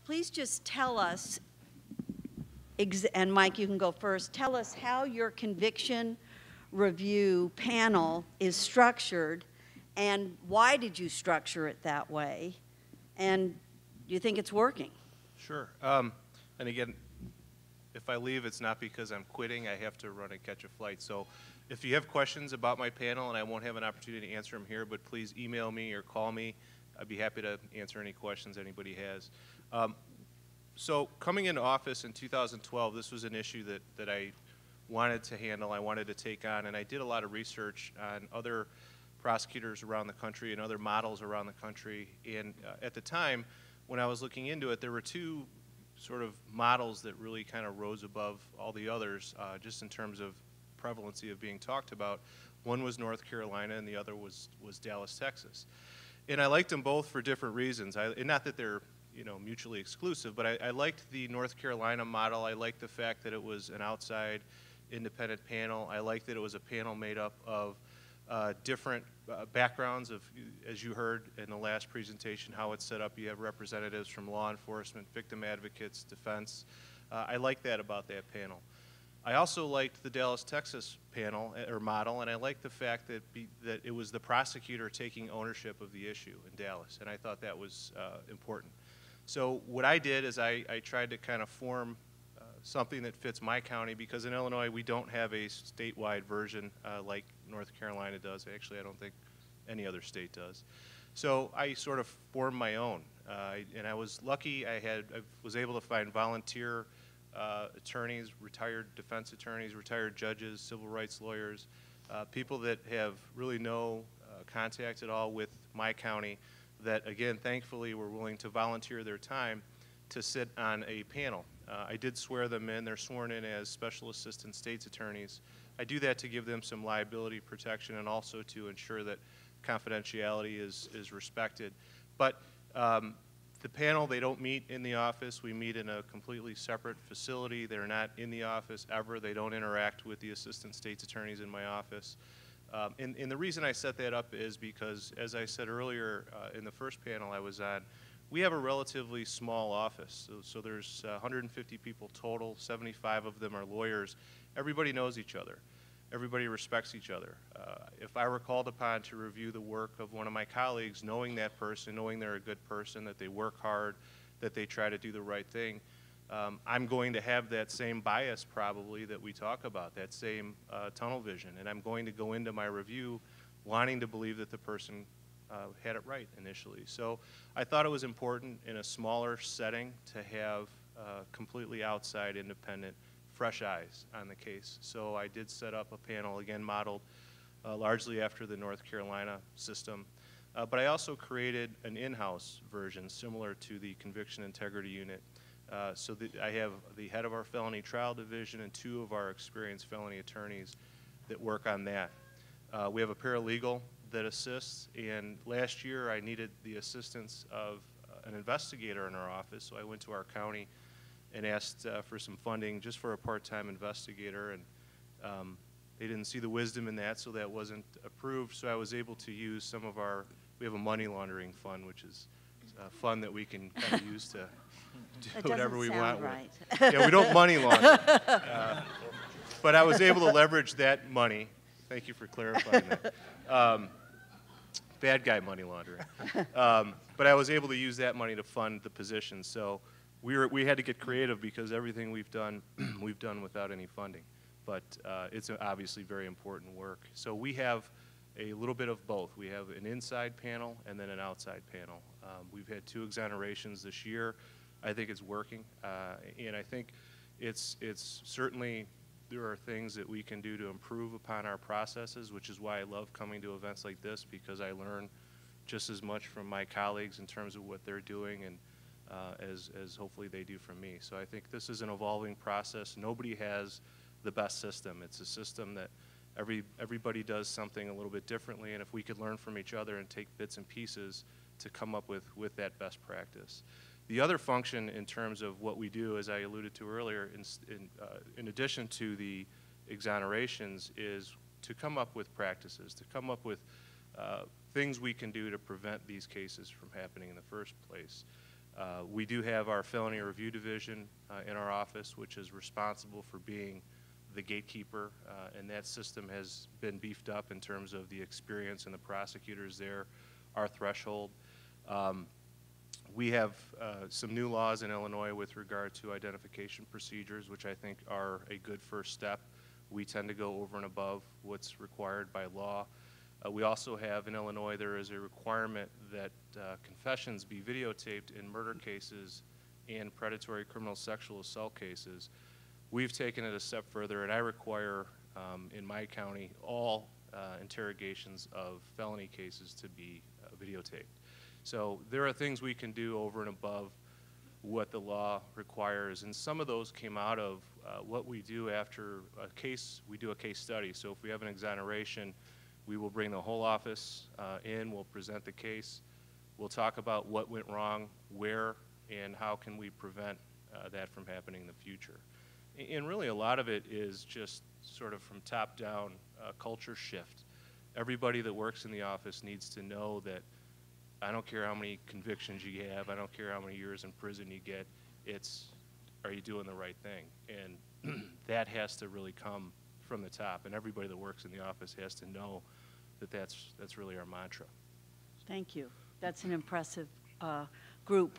please just tell us, and Mike, you can go first, tell us how your conviction review panel is structured, and why did you structure it that way, and do you think it's working? Sure. And again, if I leave, it's not because I'm quitting. I have to run and catch a flight. So if you have questions about my panel, and I won't have an opportunity to answer them here, but please email me or call me. I'd be happy to answer any questions anybody has. So coming into office in 2012, this was an issue that I wanted to handle, I wanted to take on, and I did a lot of research on other prosecutors around the country and other models around the country. And at the time, when I was looking into it, there were two sort of models that really kind of rose above all the others, just in terms of prevalency of being talked about. One was North Carolina, and the other was Dallas, Texas. And I liked them both for different reasons. And not that they're mutually exclusive, but I liked the North Carolina model. I liked the fact that it was an outside independent panel. I liked that it was a panel made up of different backgrounds of, as you heard in the last presentation, how it's set up. You have representatives from law enforcement, victim advocates, defense. I like that about that panel. I also liked the Dallas, Texas panel or model, and I liked the fact that it was the prosecutor taking ownership of the issue in Dallas, and I thought that was important. So what I did is I tried to kind of form something that fits my county, because in Illinois we don't have a statewide version like North Carolina does. Actually, I don't think any other state does. So I sort of formed my own, and I was lucky. I was able to find volunteer attorneys, retired defense attorneys, retired judges, civil rights lawyers, people that have really no contact at all with my county, that again, thankfully, were willing to volunteer their time to sit on a panel. I did swear them in. They're sworn in as special assistant state's attorneys. I do that to give them some liability protection and also to ensure that confidentiality is respected. But the panel, they don't meet in the office. We meet in a completely separate facility. They're not in the office ever. They don't interact with the assistant state's attorneys in my office. And the reason I set that up is because, as I said earlier in the first panel I was on, we have a relatively small office. So there's 150 people total, 75 of them are lawyers. Everybody knows each other. Everybody respects each other. If I were called upon to review the work of one of my colleagues, knowing that person, knowing they're a good person, that they work hard, that they try to do the right thing, I'm going to have that same bias probably that we talk about, that same tunnel vision, and I'm going to go into my review wanting to believe that the person had it right initially. So I thought it was important in a smaller setting to have completely outside, independent, fresh eyes on the case. So I did set up a panel, again modeled largely after the North Carolina system. But I also created an in-house version similar to the Conviction Integrity Unit. So I have the head of our felony trial division and two of our experienced felony attorneys that work on that. We have a paralegal that assists, and last year I needed the assistance of an investigator in our office, so I went to our county and asked for some funding just for a part-time investigator, and they didn't see the wisdom in that, so that wasn't approved. So I was able to use some of we have a money laundering fund, which is a fund that we can kind of use to do whatever we want right. with. Yeah, we don't money launder. But I was able to leverage that money. Thank you for clarifying that. Bad guy money laundering. But I was able to use that money to fund the position. So we had to get creative because everything we've done without any funding. But it's obviously very important work. So we have a little bit of both. We have an inside panel and then an outside panel. We've had 2 exonerations this year. I think it's working, and I think it's certainly, there are things that we can do to improve upon our processes, which is why I love coming to events like this, because I learn just as much from my colleagues in terms of what they're doing and as hopefully they do from me. So I think this is an evolving process. Nobody has the best system. It's a system that everybody does something a little bit differently, and if we could learn from each other and take bits and pieces to come up with that best practice. The other function in terms of what we do, as I alluded to earlier, in addition to the exonerations, is to come up with practices, to come up with things we can do to prevent these cases from happening in the first place. We do have our felony review division in our office, which is responsible for being the gatekeeper, and that system has been beefed up in terms of the experience and the prosecutors there, our threshold. We have some new laws in Illinois with regard to identification procedures, which I think are a good first step. We tend to go over and above what's required by law. We also have in Illinois, there is a requirement that confessions be videotaped in murder cases and predatory criminal sexual assault cases. We've taken it a step further, and I require in my county all interrogations of felony cases to be videotaped. So there are things we can do over and above what the law requires, and some of those came out of what we do after a case. We do a case study. So if we have an exoneration, we will bring the whole office in, we'll present the case, we'll talk about what went wrong, where, and how can we prevent that from happening in the future. And really a lot of it is just sort of from top down culture shift. Everybody that works in the office needs to know that I don't care how many convictions you have, I don't care how many years in prison you get, it's, are you doing the right thing? And that has to really come from the top, and everybody that works in the office has to know that that's really our mantra. Thank you. That's an impressive group.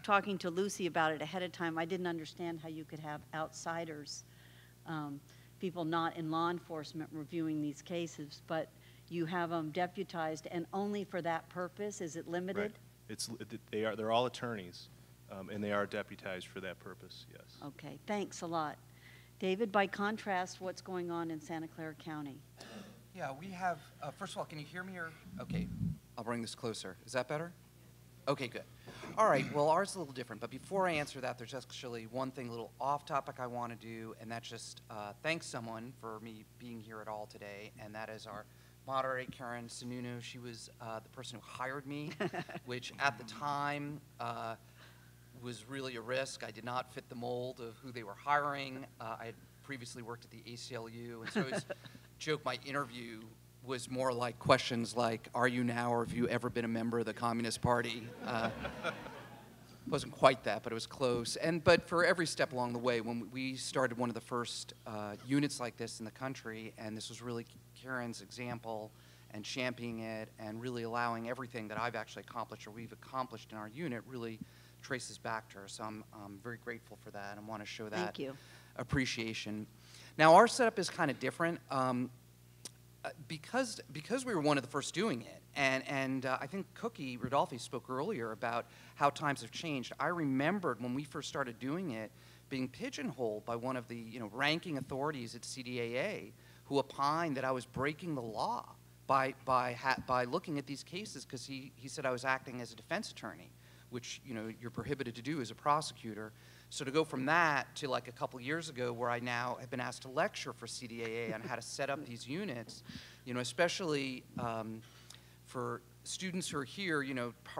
Talking to Lucy about it ahead of time, I didn't understand how you could have outsiders, people not in law enforcement reviewing these cases, but you have them deputized, and only for that purpose? Is it limited? Right. They're all attorneys, and they are deputized for that purpose, yes. Okay, thanks a lot. David, by contrast, what's going on in Santa Clara County? Yeah, we have, first of all, can you hear me or? Okay, I'll bring this closer. Is that better? Okay, good. All right, well, ours is a little different, but before I answer that, there's actually one thing, a little off topic I want to do, and that's just thank someone for me being here at all today, and that is our moderator, Karen Sununu. She was the person who hired me, which at the time was really a risk. I did not fit the mold of who they were hiring. I had previously worked at the ACLU, and so I always joke my interview was more like questions like, are you now or have you ever been a member of the Communist Party? Wasn't quite that, but it was close. But for every step along the way, when we started one of the first units like this in the country, and this was really Karen's example and championing it and really allowing everything that I've actually accomplished or we've accomplished in our unit really traces back to her. So I'm very grateful for that and want to show that Thank you. appreciation. Now our setup is kind of different. Because we were one of the first doing it, and I think Cookie Rodolphe spoke earlier about how times have changed. I remembered when we first started doing it being pigeonholed by one of the ranking authorities at CDAA who opined that I was breaking the law by looking at these cases because he said I was acting as a defense attorney, which you're prohibited to do as a prosecutor. So to go from that to like a couple years ago where I now have been asked to lecture for CDAA on how to set up these units, especially for students who are here,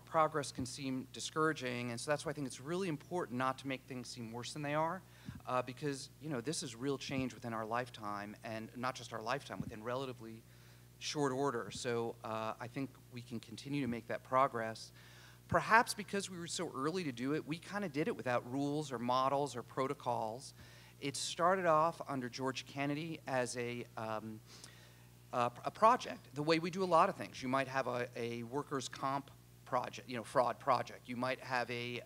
progress can seem discouraging. And so that's why I think it's really important not to make things seem worse than they are because, this is real change within our lifetime and not just our lifetime, within relatively short order. So I think we can continue to make that progress. Perhaps because we were so early to do it, we kind of did it without rules or models or protocols. It started off under George Kennedy as a project, the way we do a lot of things. You might have a workers' comp project, fraud project. You might have a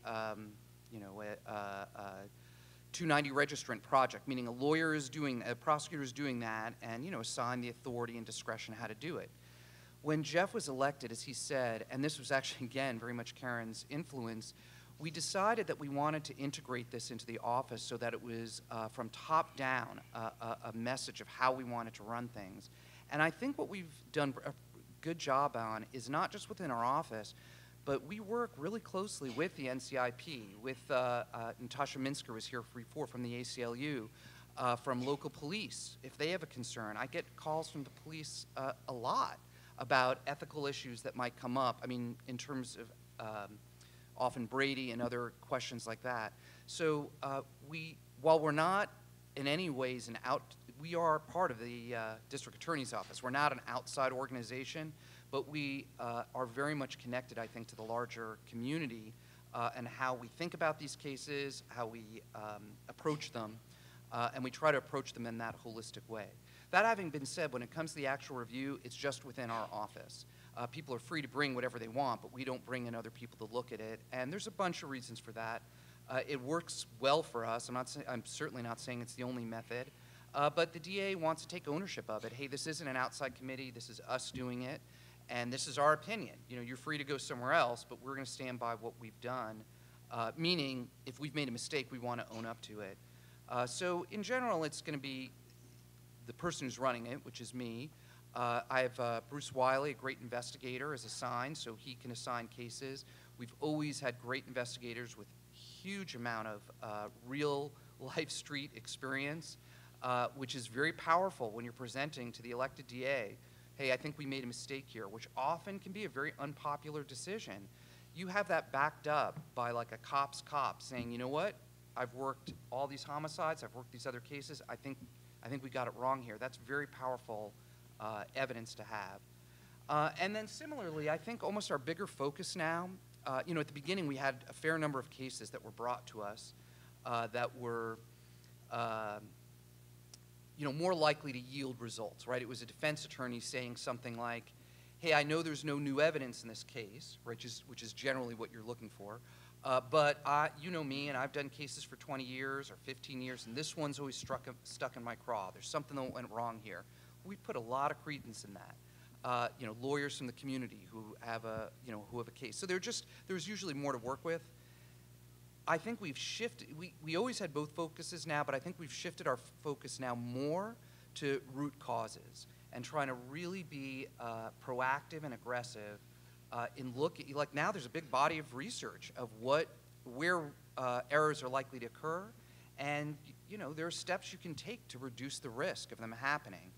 290 registrant project, meaning a prosecutor is doing that and, assign the authority and discretion how to do it. When Jeff was elected, as he said, and this was actually, again, very much Karen's influence, we decided that we wanted to integrate this into the office so that it was from top down a message of how we wanted to run things. And I think what we've done a good job on is not just within our office, but we work really closely with the NCIP, with Natasha Minsker was here before from the ACLU, from local police, if they have a concern. I get calls from the police a lot about ethical issues that might come up, in terms of often Brady and other questions like that. So while we're not in any ways we are part of the district attorney's office. We're not an outside organization, but we are very much connected, I think, to the larger community and how we think about these cases, how we approach them, and we try to approach them in that holistic way. That having been said, when it comes to the actual review, it's just within our office. People are free to bring whatever they want, but we don't bring in other people to look at it, and there's a bunch of reasons for that. It works well for us. I'm certainly not saying it's the only method, but the DA wants to take ownership of it. Hey, this isn't an outside committee. This is us doing it, and this is our opinion. You know, you're free to go somewhere else, but we're going to stand by what we've done, meaning if we've made a mistake, we want to own up to it. So in general, it's going to be the person who's running it, which is me. I have Bruce Wiley, a great investigator, is assigned, so he can assign cases. We've always had great investigators with huge amount of real life street experience, which is very powerful when you're presenting to the elected DA, hey, I think we made a mistake here, which often can be a very unpopular decision. You have that backed up by like a cop's cop saying, you know what, I've worked all these homicides, I've worked these other cases, I think we got it wrong here. That's very powerful evidence to have. And then similarly, I think almost our bigger focus now, you know, at the beginning we had a fair number of cases that were brought to us that were, you know, more likely to yield results, right? It was a defense attorney saying something like, hey, I know there's no new evidence in this case, right, which is generally what you're looking for, but you know me, and I've done cases for 20 years or 15 years, and this one's always stuck in my craw. There's something that went wrong here. We put a lot of credence in that. You know, lawyers from the community who have a case. So there's usually more to work with. I think we've shifted. We always had both focuses now, but I think we've shifted our focus now more to root causes and trying to really be proactive and aggressive in looking. Like now, there's a big body of research of where errors are likely to occur, and you know there are steps you can take to reduce the risk of them happening.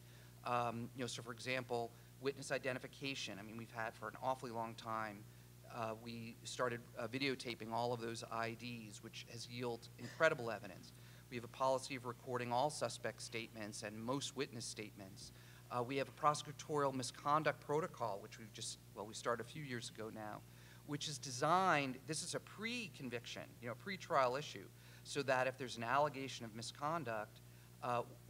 You know, so for example, witness identification. I mean, we've had for an awfully long time. We started videotaping all of those IDs, which has yielded incredible evidence. We have a policy of recording all suspect statements and most witness statements. We have a prosecutorial misconduct protocol, which we started a few years ago now, which is designed, this is a pre-conviction, you know, pre-trial issue, so that if there's an allegation of misconduct,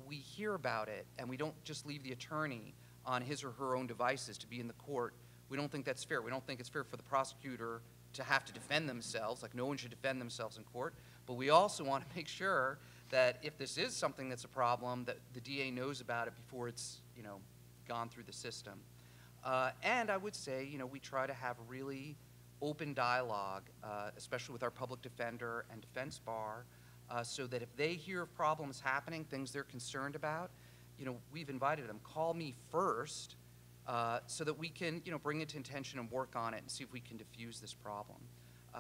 we hear about it and we don't just leave the attorney on his or her own devices to be in the court. We don't think that's fair. We don't think it's fair for the prosecutor to have to defend themselves, like no one should defend themselves in court. But we also want to make sure that if this is something that's a problem, that the DA knows about it before it's, you know, gone through the system. And I would say, you know, we try to have really open dialogue, especially with our public defender and defense bar, so that if they hear of problems happening, things they're concerned about, you know, we've invited them, call me first, so that we can, you know, bring it to attention and work on it and see if we can diffuse this problem.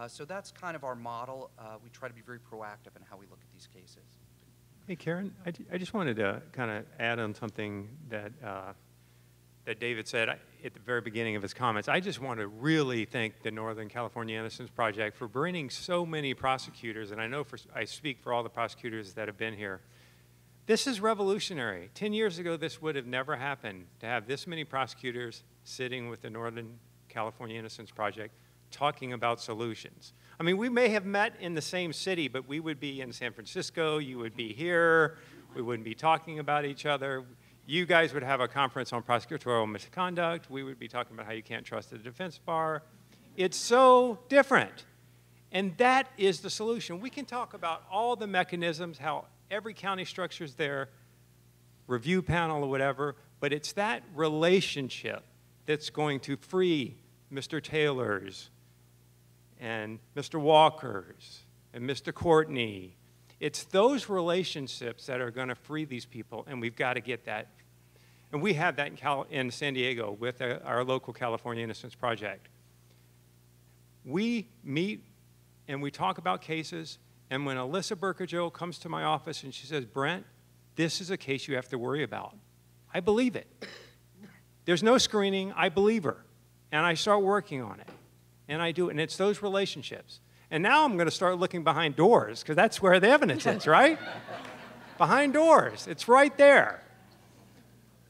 So that's kind of our model. We try to be very proactive in how we look at these cases. Hey, Karen, I just wanted to kind of add on something that that David said at the very beginning of his comments. I just want to really thank the Northern California Innocence Project for bringing so many prosecutors, and I know I speak for all the prosecutors that have been here. This is revolutionary. 10 years ago, this would have never happened, to have this many prosecutors sitting with the Northern California Innocence Project talking about solutions. I mean, we may have met in the same city, but we would be in San Francisco, you would be here, we wouldn't be talking about each other. You guys would have a conference on prosecutorial misconduct, we would be talking about how you can't trust the defense bar. It's so different. And that is the solution. We can talk about all the mechanisms, how every county structure is there, review panel or whatever, but it's that relationship that's going to free Mr. Taylor's and Mr. Walker's and Mr. Courtney. It's those relationships that are going to free these people, and we've got to get that. And we have that in San Diego with our local California Innocence Project. We meet and we talk about cases, and when Alyssa Burkajoe comes to my office and she says, Brent, this is a case you have to worry about, I believe it. There's no screening, I believe her. And I start working on it. And I do it, and it's those relationships. And now I'm going to start looking behind doors, because that's where the evidence is, right? Behind doors, it's right there.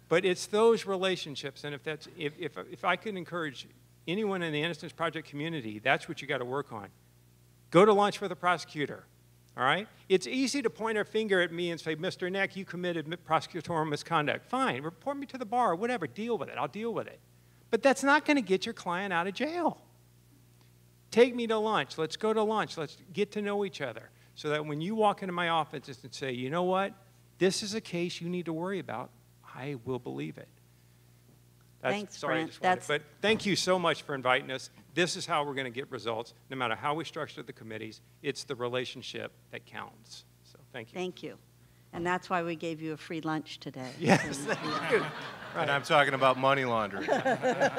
But it's those relationships, and if I can encourage anyone in the Innocence Project community, that's what you got to work on. Go to lunch with the prosecutor, all right? It's easy to point our finger at me and say, Mr. Neck, you committed prosecutorial misconduct. Fine, report me to the bar, whatever, deal with it, I'll deal with it. But that's not going to get your client out of jail. Take me to lunch, let's go to lunch, let's get to know each other, so that when you walk into my office and say, you know what, this is a case you need to worry about, I will believe it. Thanks, sorry, Brent. but thank you so much for inviting us. This is how we're going to get results. No matter how we structure the committees, it's the relationship that counts. So thank you. Thank you. And that's why we gave you a free lunch today. Yes, thank you. And I'm talking about money laundering. Yeah,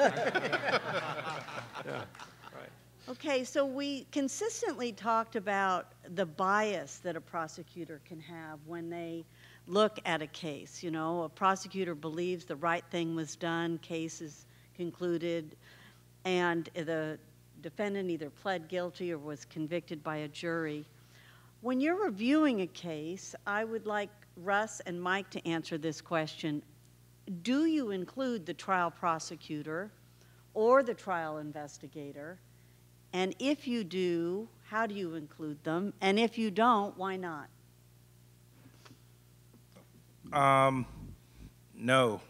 right. Okay, so we consistently talked about the bias that a prosecutor can have when they look at a case. You know, a prosecutor believes the right thing was done, case is concluded, and the defendant either pled guilty or was convicted by a jury. When you're reviewing a case, I would like Russ and Mike to answer this question. Do you include the trial prosecutor or the trial investigator? And if you do, how do you include them? And if you don't, why not? No.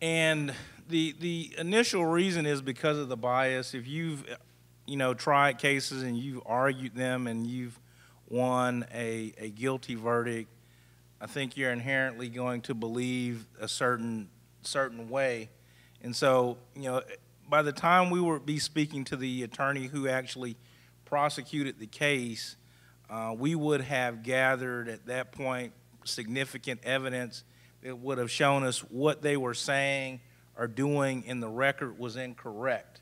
And the initial reason is because of the bias. If you've, tried cases and you've argued them and you've won a guilty verdict, I think you're inherently going to believe a certain way. And so, by the time we would be speaking to the attorney who actually prosecuted the case, we would have gathered at that point significant evidence that would have shown us what they were saying or doing in the record was incorrect.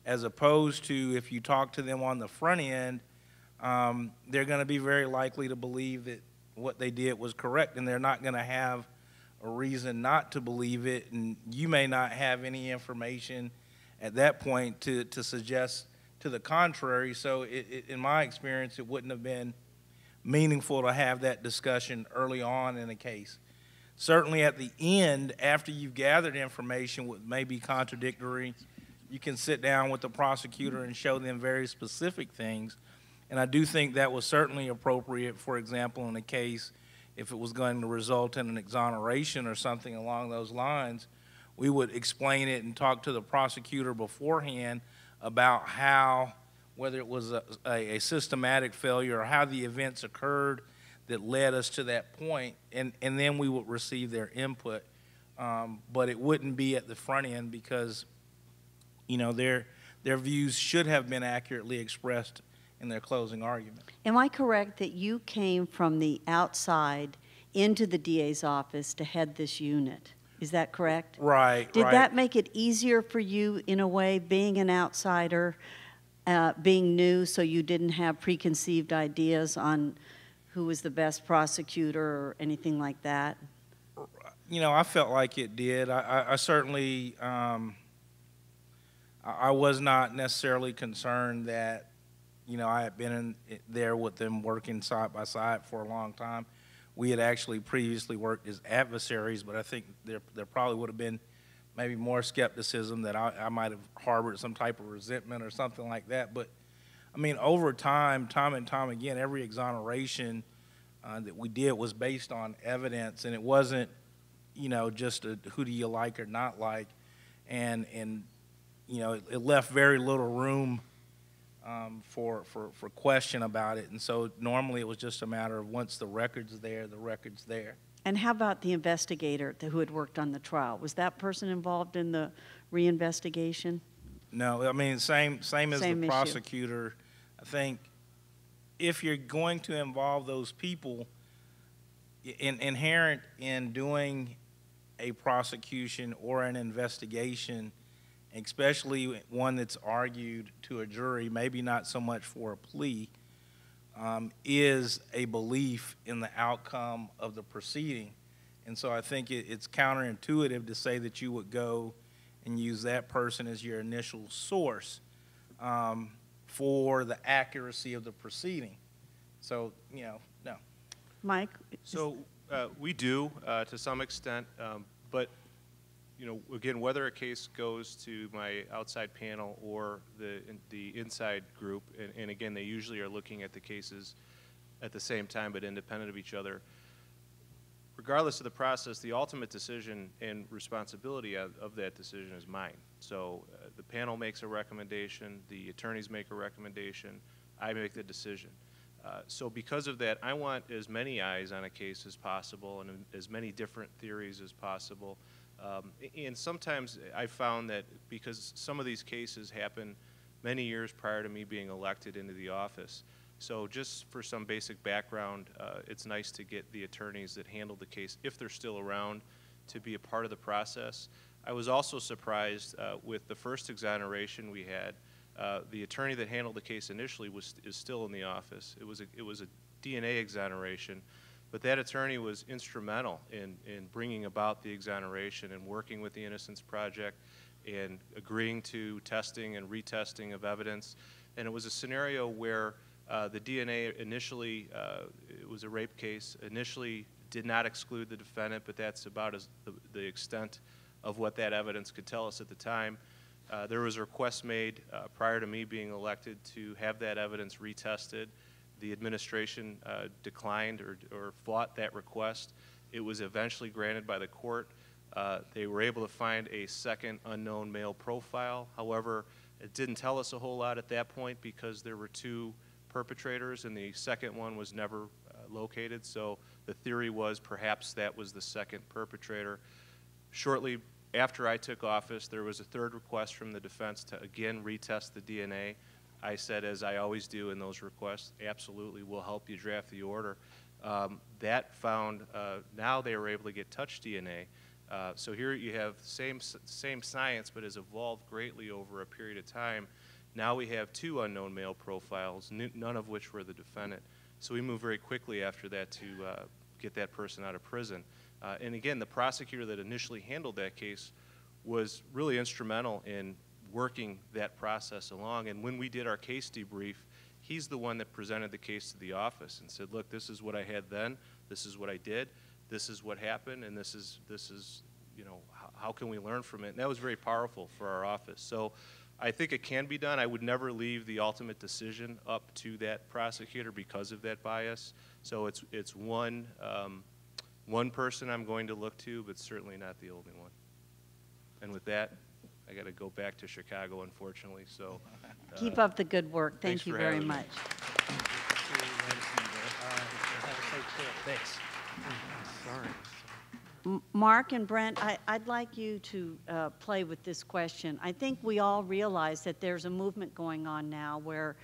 As opposed to if you talk to them on the front end, they're going to be very likely to believe that what they did was correct, and they're not going to have a reason not to believe it, and you may not have any information at that point to suggest to the contrary. So in my experience, it wouldn't have been meaningful to have that discussion early on in a case. Certainly at the end, after you've gathered information what may be contradictory, you can sit down with the prosecutor and show them very specific things. And I do think that was certainly appropriate, for example, in a case if it was going to result in an exoneration or something along those lines, we would explain it and talk to the prosecutor beforehand about how, whether it was a systematic failure or how the events occurred that led us to that point, and then we would receive their input. But it wouldn't be at the front end because, their views should have been accurately expressed in their closing argument. Am I correct that you came from the outside into the DA's office to head this unit? Is that correct? Right. Did that make it easier for you in a way, being an outsider, being new, so you didn't have preconceived ideas on who was the best prosecutor or anything like that? I felt like it did. I certainly, I was not necessarily concerned that, I had been there with them working side by side for a long time. We had actually previously worked as adversaries, but I think there probably would have been maybe more skepticism that I might have harbored some type of resentment or something like that. But, over time and time again, every exoneration that we did was based on evidence, and it wasn't, just who do you like or not like. And it left very little room for question about it. And so normally it was just a matter of once the record's there, the record's there. And how about the investigator who had worked on the trial? Was that person involved in the reinvestigation? No, same as the prosecutor. I think if you're going to involve those people, inherent in doing a prosecution or an investigation, especially one that's argued to a jury, maybe not so much for a plea, is a belief in the outcome of the proceeding. And so I think it's counterintuitive to say that you would go and use that person as your initial source for the accuracy of the proceeding. So, no. Mike? So we do, to some extent, but you know, again, whether a case goes to my outside panel or the inside group, and again, they usually are looking at the cases at the same time but independent of each other. Regardless of the process, the ultimate decision and responsibility of that decision is mine. So the panel makes a recommendation, the attorneys make a recommendation, I make the decision. So because of that, I want as many eyes on a case as possible and as many different theories as possible. And sometimes I found that because some of these cases happen many years prior to me being elected into the office. So just for some basic background, it's nice to get the attorneys that handled the case, if they're still around, to be a part of the process. I was also surprised with the first exoneration we had. The attorney that handled the case initially is still in the office. It was a DNA exoneration, but that attorney was instrumental in bringing about the exoneration and working with the Innocence Project and agreeing to testing and retesting of evidence. And it was a scenario where the DNA initially, it was a rape case, initially did not exclude the defendant, but that's about the extent of what that evidence could tell us at the time. There was a request made prior to me being elected to have that evidence retested. The administration declined or fought that request. It was eventually granted by the court. They were able to find a second unknown male profile. However, it didn't tell us a whole lot at that point because there were two perpetrators and the second one was never located. So the theory was perhaps that was the second perpetrator. Shortly after I took office, there was a third request from the defense to again retest the DNA. I said, as I always do in those requests, absolutely, we'll help you draft the order. That found, now they were able to get touch DNA. So here you have same science, but has evolved greatly over a period of time. Now we have two unknown male profiles, none of which were the defendant. So we moved very quickly after that to get that person out of prison. And again, the prosecutor that initially handled that case was really instrumental in working that process along. And when we did our case debrief, he's the one that presented the case to the office and said, look, this is what I had then, this is what I did, this is what happened, and this is you know, how can we learn from it? And that was very powerful for our office. So I think it can be done. I would never leave the ultimate decision up to that prosecutor because of that bias. So it's one person I'm going to look to, but certainly not the only one. And with that, I got to go back to Chicago, unfortunately. So Keep up the good work. Thank you very much. Thanks. Sorry. Mark and Brent, I'd like you to play with this question. I think we all realize that there's a movement going on now where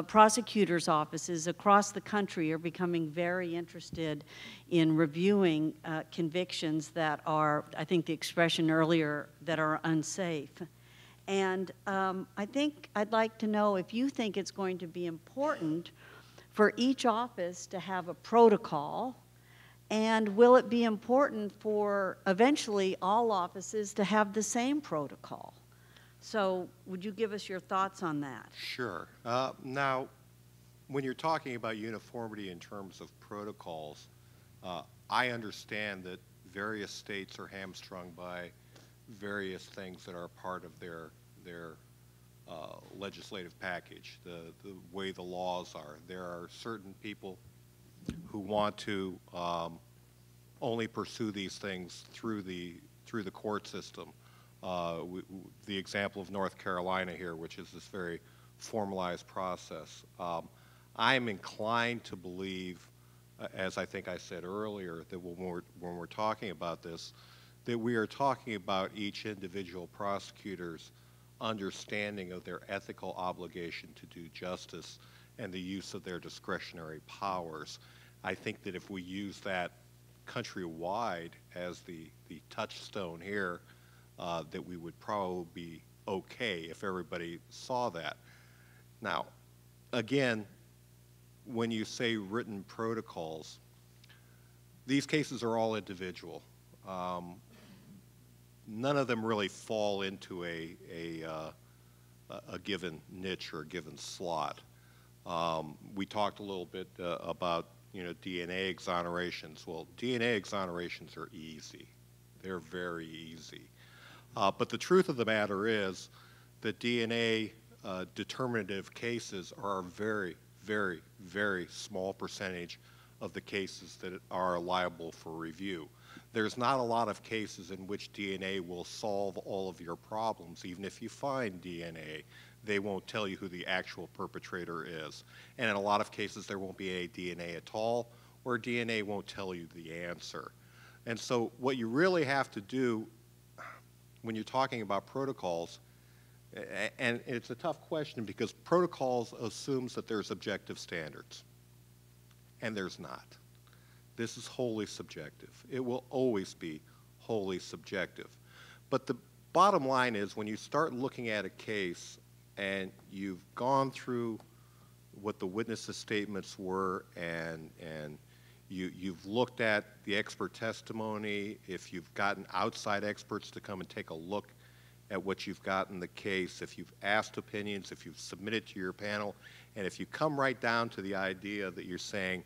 prosecutors' offices across the country are becoming very interested in reviewing convictions that are, I think the expression earlier, that are unsafe. And I think I'd like to know if you think it's going to be important for each office to have a protocol, and will it be important for eventually all offices to have the same protocol? So would you give us your thoughts on that? Sure. Now, when you're talking about uniformity in terms of protocols, I understand that various states are hamstrung by various things that are part of their legislative package, the way the laws are. There are certain people who want to only pursue these things through the court system. The example of North Carolina here, which is this very formalized process. I'm inclined to believe, as I think I said earlier, that when we're talking about this, that we are talking about each individual prosecutor's understanding of their ethical obligation to do justice and the use of their discretionary powers. I think that if we use that countrywide as the touchstone here, that we would probably be okay if everybody saw that. Now, again, when you say written protocols, these cases are all individual. None of them really fall into a given niche or a given slot. We talked a little bit about DNA exonerations. Well, DNA exonerations are easy. They're very easy. But the truth of the matter is that DNA determinative cases are a very, very, very small percentage of the cases that are liable for review. There's not a lot of cases in which DNA will solve all of your problems. Even if you find DNA, they won't tell you who the actual perpetrator is. And in a lot of cases, there won't be any DNA at all, or DNA won't tell you the answer. And so what you really have to do when you're talking about protocols, and it's a tough question because protocols assumes that there's objective standards, and there's not. This is wholly subjective. It will always be wholly subjective. But the bottom line is when you start looking at a case and you've gone through what the witnesses' statements were and you've looked at the expert testimony, if you've gotten outside experts to come and take a look at what you've got in the case, if you've asked opinions, if you've submitted to your panel, and if you come right down to the idea that you're saying,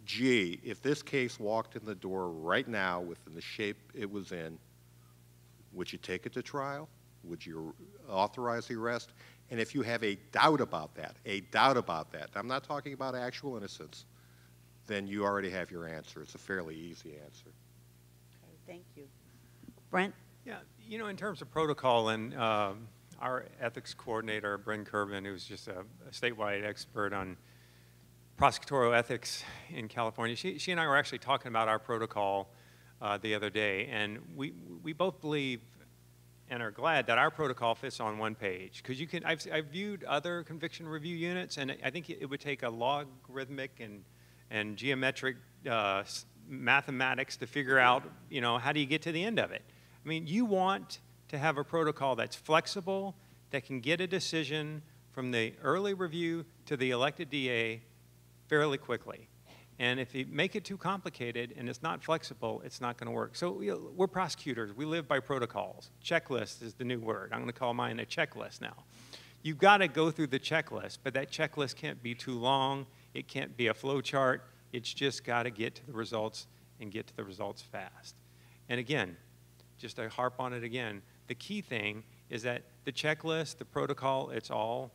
gee, if this case walked in the door right now within the shape it was in, would you take it to trial? Would you authorize the arrest? And if you have a doubt about that, I'm not talking about actual innocence, then you already have your answer. It's a fairly easy answer. Okay, thank you. Brent? Yeah, you know, in terms of protocol, and our ethics coordinator, Bryn Kervin, who's just a statewide expert on prosecutorial ethics in California, she and I were actually talking about our protocol the other day, and we both believe and are glad that our protocol fits on one page. Because you can, I've viewed other conviction review units, and I think it would take a logarithmic and geometric mathematics to figure out, you know, how do you get to the end of it? I mean, you want to have a protocol that's flexible, that can get a decision from the early review to the elected DA fairly quickly. And if you make it too complicated and it's not flexible, it's not going to work. So you know, we're prosecutors. We live by protocols. Checklist is the new word. I'm going to call mine a checklist now. You've got to go through the checklist, but that checklist can't be too long. It can't be a flow chart. It's just got to get to the results and get to the results fast. And again, just to harp on it again, the key thing is that the checklist, the protocol, it's all,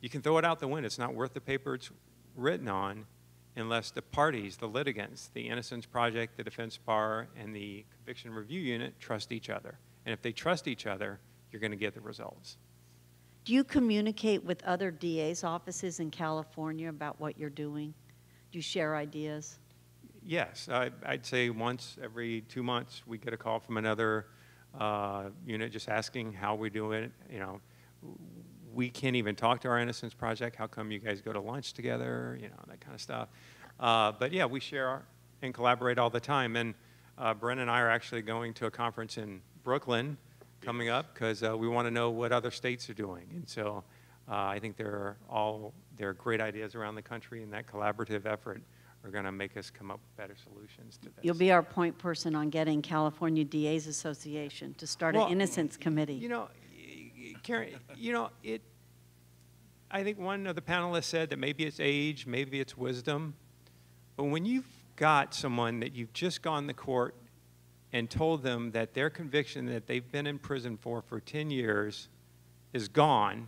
you can throw it out the window. It's not worth the paper it's written on unless the parties, the litigants, the Innocence Project, the Defense Bar, and the Conviction Review Unit trust each other. And if they trust each other, you're going to get the results. Do you communicate with other DA's offices in California about what you're doing? Do you share ideas? Yes, I'd say once every 2 months we get a call from another unit just asking how we do it. You know, we can't even talk to our Innocence Project. How come you guys go to lunch together? You know, that kind of stuff. But yeah, we share and collaborate all the time. And Brent and I are actually going to a conference in Brooklyn coming up because we want to know what other states are doing. And so I think there are great ideas around the country, and that collaborative effort are going to make us come up with better solutions to this. You'll be our point person on getting California DA's Association to start an innocence committee. You know, Karen, you know, I think one of the panelists said that maybe it's age, maybe it's wisdom, but when you've got someone that you've just gone to court and told them that their conviction that they've been in prison for 10 years is gone,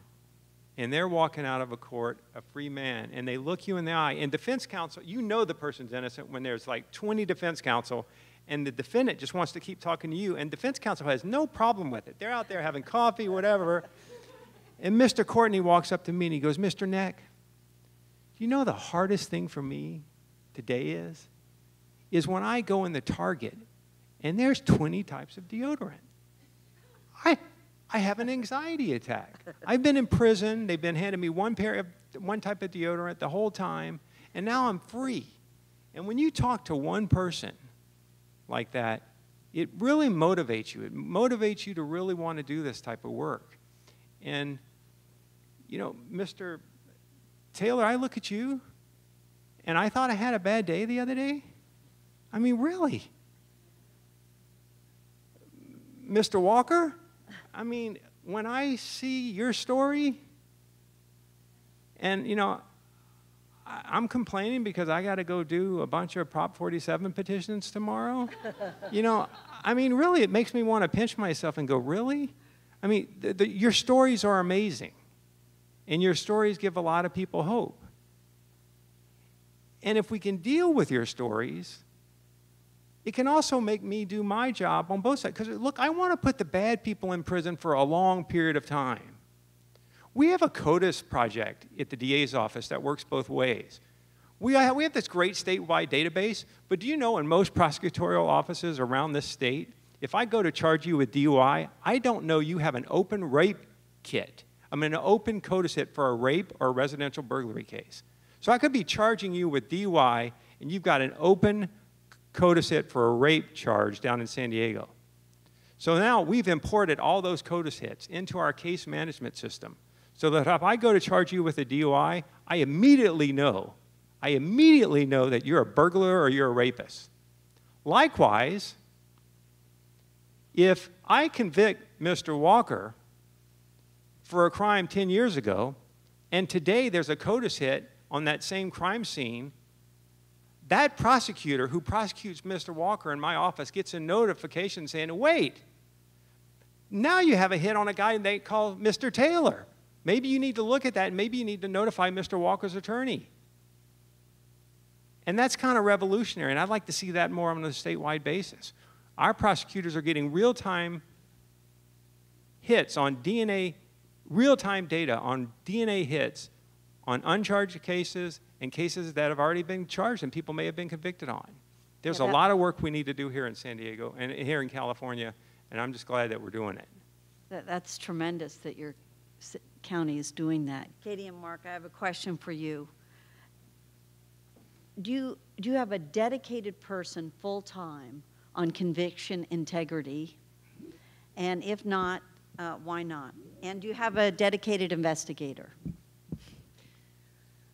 and they're walking out of a court a free man, and they look you in the eye, and defense counsel, you know the person's innocent when there's like 20 defense counsel, and the defendant just wants to keep talking to you, and defense counsel has no problem with it. They're out there having coffee, whatever, and Mr. Courtney walks up to me and he goes, Mr. Neck, you know the hardest thing for me today is when I go in the Target and there's 20 types of deodorant. I have an anxiety attack. I've been in prison. They've been handing me one type of deodorant the whole time, and now I'm free. And when you talk to one person like that, it really motivates you. It motivates you to really want to do this type of work. And, you know, Mr. Taylor, I look at you, and I thought I had a bad day the other day. I mean, really. Mr. Walker, I mean, when I see your story, and, you know, I'm complaining because I got to go do a bunch of Prop 47 petitions tomorrow. You know, I mean, really, it makes me want to pinch myself and go, really? I mean, your stories are amazing, and your stories give a lot of people hope. And if we can deal with your stories, it can also make me do my job on both sides. Because, look, I want to put the bad people in prison for a long period of time. We have a CODIS project at the DA's office that works both ways. We have this great statewide database, but do you know in most prosecutorial offices around this state, if I go to charge you with DUI, I don't know you have an open rape kit. I mean, an open CODIS hit for a rape or a residential burglary case. So I could be charging you with DUI, and you've got an open CODIS hit for a rape charge down in San Diego. So now we've imported all those CODIS hits into our case management system, so that if I go to charge you with a DUI, I immediately know that you're a burglar or you're a rapist. Likewise, if I convict Mr. Walker for a crime 10 years ago, and today there's a CODIS hit on that same crime scene, that prosecutor who prosecutes Mr. Walker in my office gets a notification saying, wait, now you have a hit on a guy they call Mr. Taylor. Maybe you need to look at that, and maybe you need to notify Mr. Walker's attorney. And that's kind of revolutionary, and I'd like to see that more on a statewide basis. Our prosecutors are getting real-time hits on DNA, real-time data on DNA hits on uncharged cases and cases that have already been charged and people may have been convicted on. There's a lot of work we need to do here in San Diego and here in California, and I'm just glad that we're doing it. That's tremendous that your county is doing that. Katie and Mark, I have a question for you. Do you have a dedicated person full-time on conviction integrity? And if not, why not? And do you have a dedicated investigator?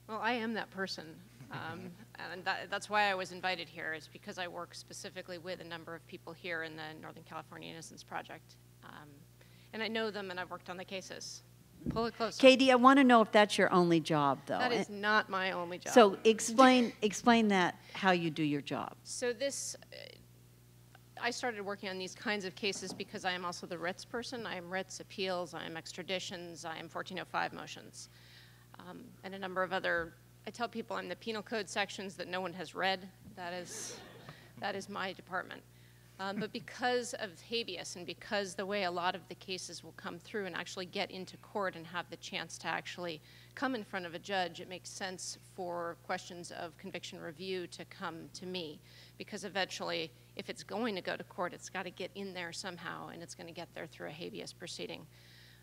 Well, I am that person, and that's why I was invited here, is because I work specifically with a number of people here in the Northern California Innocence Project. And I know them, and I've worked on the cases. Pull it closer. Katie, I want to know if that's your only job, though. That is not my only job. So explain that, how you do your job. So I started working on these kinds of cases because I am also the writs person. I am writs, appeals, I am extraditions, I am 1405 motions. And a number of other, I tell people I'm the penal code sections that no one has read. That is my department. But because of habeas and because the way a lot of the cases will come through and actually get into court and have the chance to actually come in front of a judge, it makes sense for questions of conviction review to come to me. Because eventually, if it's going to go to court, it's got to get in there somehow, and it's going to get there through a habeas proceeding.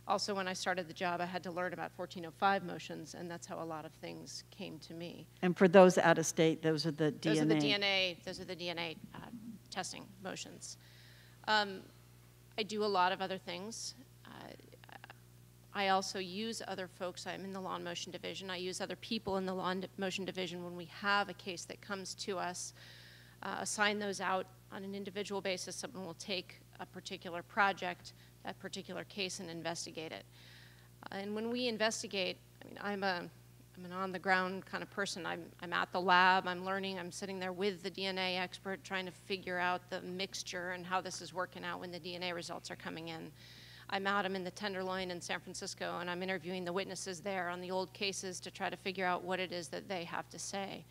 Also, when I started the job, I had to learn about 1405 motions, and that's how a lot of things came to me. And for those out of state, those are the DNA. Those are the DNA testing motions. I do a lot of other things. I also use other folks. I'm in the law and motion division. I use other people in the law and motion division when we have a case that comes to us. Assign those out on an individual basis. Someone will take a particular project, that particular case, and investigate it. And when we investigate, I mean, I'm an on-the-ground kind of person. I'm at the lab, I'm learning, I'm sitting there with the DNA expert trying to figure out the mixture and how this is working out when the DNA results are coming in. I'm in the Tenderloin in San Francisco, and I'm interviewing the witnesses there on the old cases to try to figure out what it is that they have to say.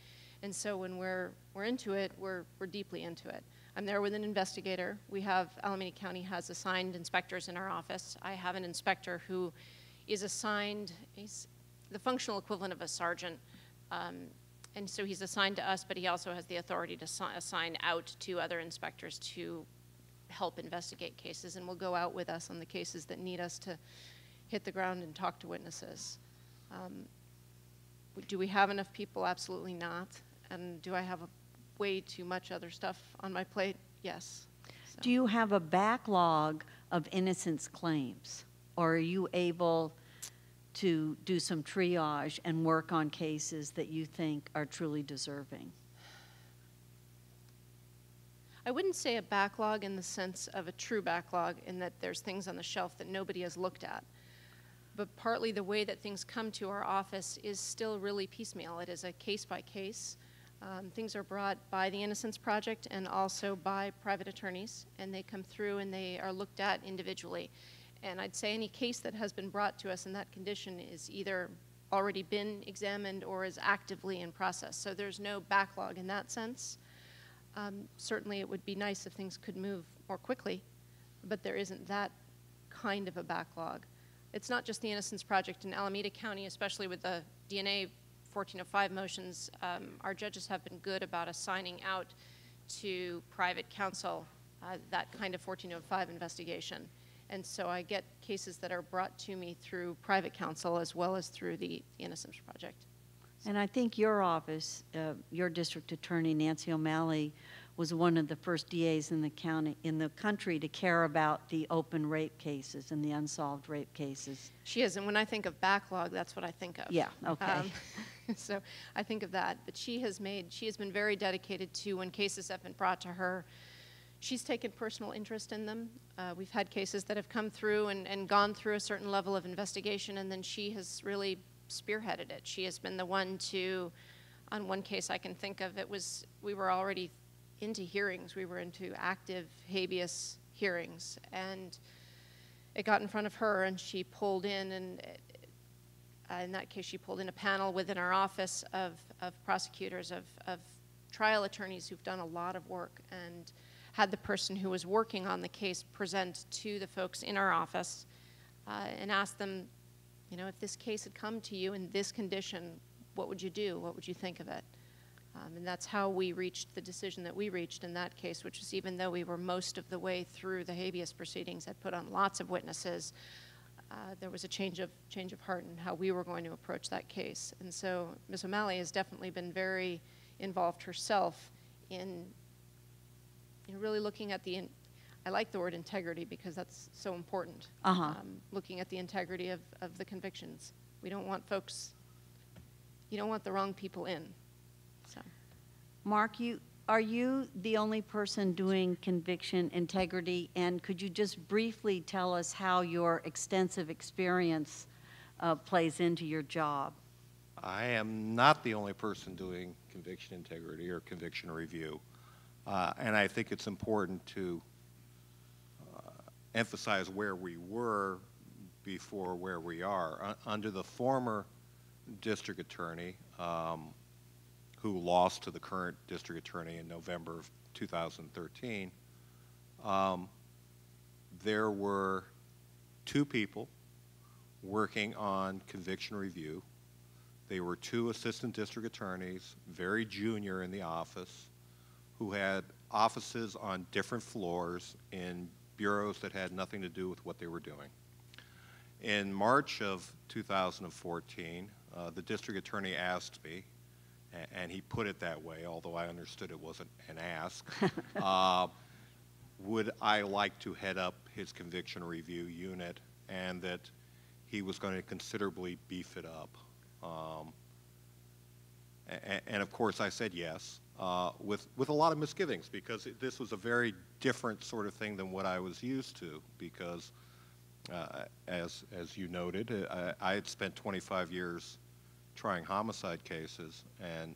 And so when we're into it, we're deeply into it. I'm there with an investigator. Alameda County has assigned inspectors in our office. I have an inspector who is assigned, he's the functional equivalent of a sergeant. And so he's assigned to us, but he also has the authority to assign out to other inspectors to help investigate cases, and will go out with us on the cases that need us to hit the ground and talk to witnesses. Do we have enough people? Absolutely not. And do I have way too much other stuff on my plate? Yes. So. Do you have a backlog of innocence claims, or are you able to do some triage and work on cases that you think are truly deserving? I wouldn't say a backlog in the sense of a true backlog, in that there's things on the shelf that nobody has looked at. but partly the way that things come to our office is still really piecemeal. It is a case by case. Things are brought by the Innocence Project and also by private attorneys, and they come through and they are looked at individually. And I'd say any case that has been brought to us in that condition is either already been examined or is actively in process. So there's no backlog in that sense. Certainly it would be nice if things could move more quickly, but there isn't that kind of a backlog. It's not just the Innocence Project in Alameda County, especially with the DNA 1405 motions. Our judges have been good about assigning out to private counsel that kind of 1405 investigation. And so I get cases that are brought to me through private counsel as well as through the Innocence Project. And I think your office, your district attorney, Nancy O'Malley, was one of the first DAs in the county, in the country, to care about the open rape cases and the unsolved rape cases. She is, and when I think of backlog, that's what I think of. Yeah, okay. So I think of that. But she has been very dedicated to, when cases have been brought to her, she's taken personal interest in them. We've had cases that have come through and gone through a certain level of investigation, and then she has really spearheaded it. She has been the one to, on one case I can think of, we were already into hearings. We were into active habeas hearings, and it got in front of her, and she pulled in, and in that case she pulled in a panel within our office of prosecutors, of trial attorneys who've done a lot of work, and had the person who was working on the case present to the folks in our office and ask them, you know, if this case had come to you in this condition, what would you do? What would you think of it? And that's how we reached the decision that we reached in that case, which is, even though we were most of the way through the habeas proceedings, had put on lots of witnesses, there was a change of heart in how we were going to approach that case. And so Ms. O'Malley has definitely been very involved herself in really looking at I like the word integrity because that's so important. Looking at the integrity of the convictions. We don't want folks, you don't want the wrong people in. So, Mark, are you the only person doing conviction integrity? And could you just briefly tell us how your extensive experience plays into your job? I am not the only person doing conviction integrity or conviction review. And I think it's important to emphasize where we were before where we are. Under the former district attorney, who lost to the current district attorney in November of 2013, there were 2 people working on conviction review. They were 2 assistant district attorneys, very junior in the office, who had offices on different floors in bureaus that had nothing to do with what they were doing. In March of 2014, the district attorney asked me, and he put it that way, although I understood it wasn't an ask, would I like to head up his conviction review unit, and that he was going to considerably beef it up. And of course I said yes, with a lot of misgivings, because this was a very different sort of thing than what I was used to, because as you noted, I had spent 25 years trying homicide cases, and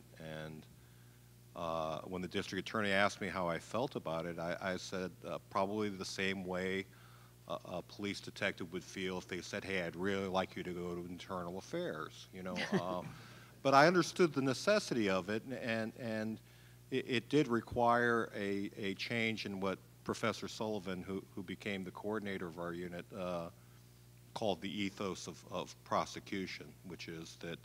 when the district attorney asked me how I felt about it, I said probably the same way a police detective would feel if they said, hey, I'd really like you to go to internal affairs, you know. But I understood the necessity of it, and it did require a change in what Professor Sullivan, who became the coordinator of our unit, called the ethos of prosecution, which is that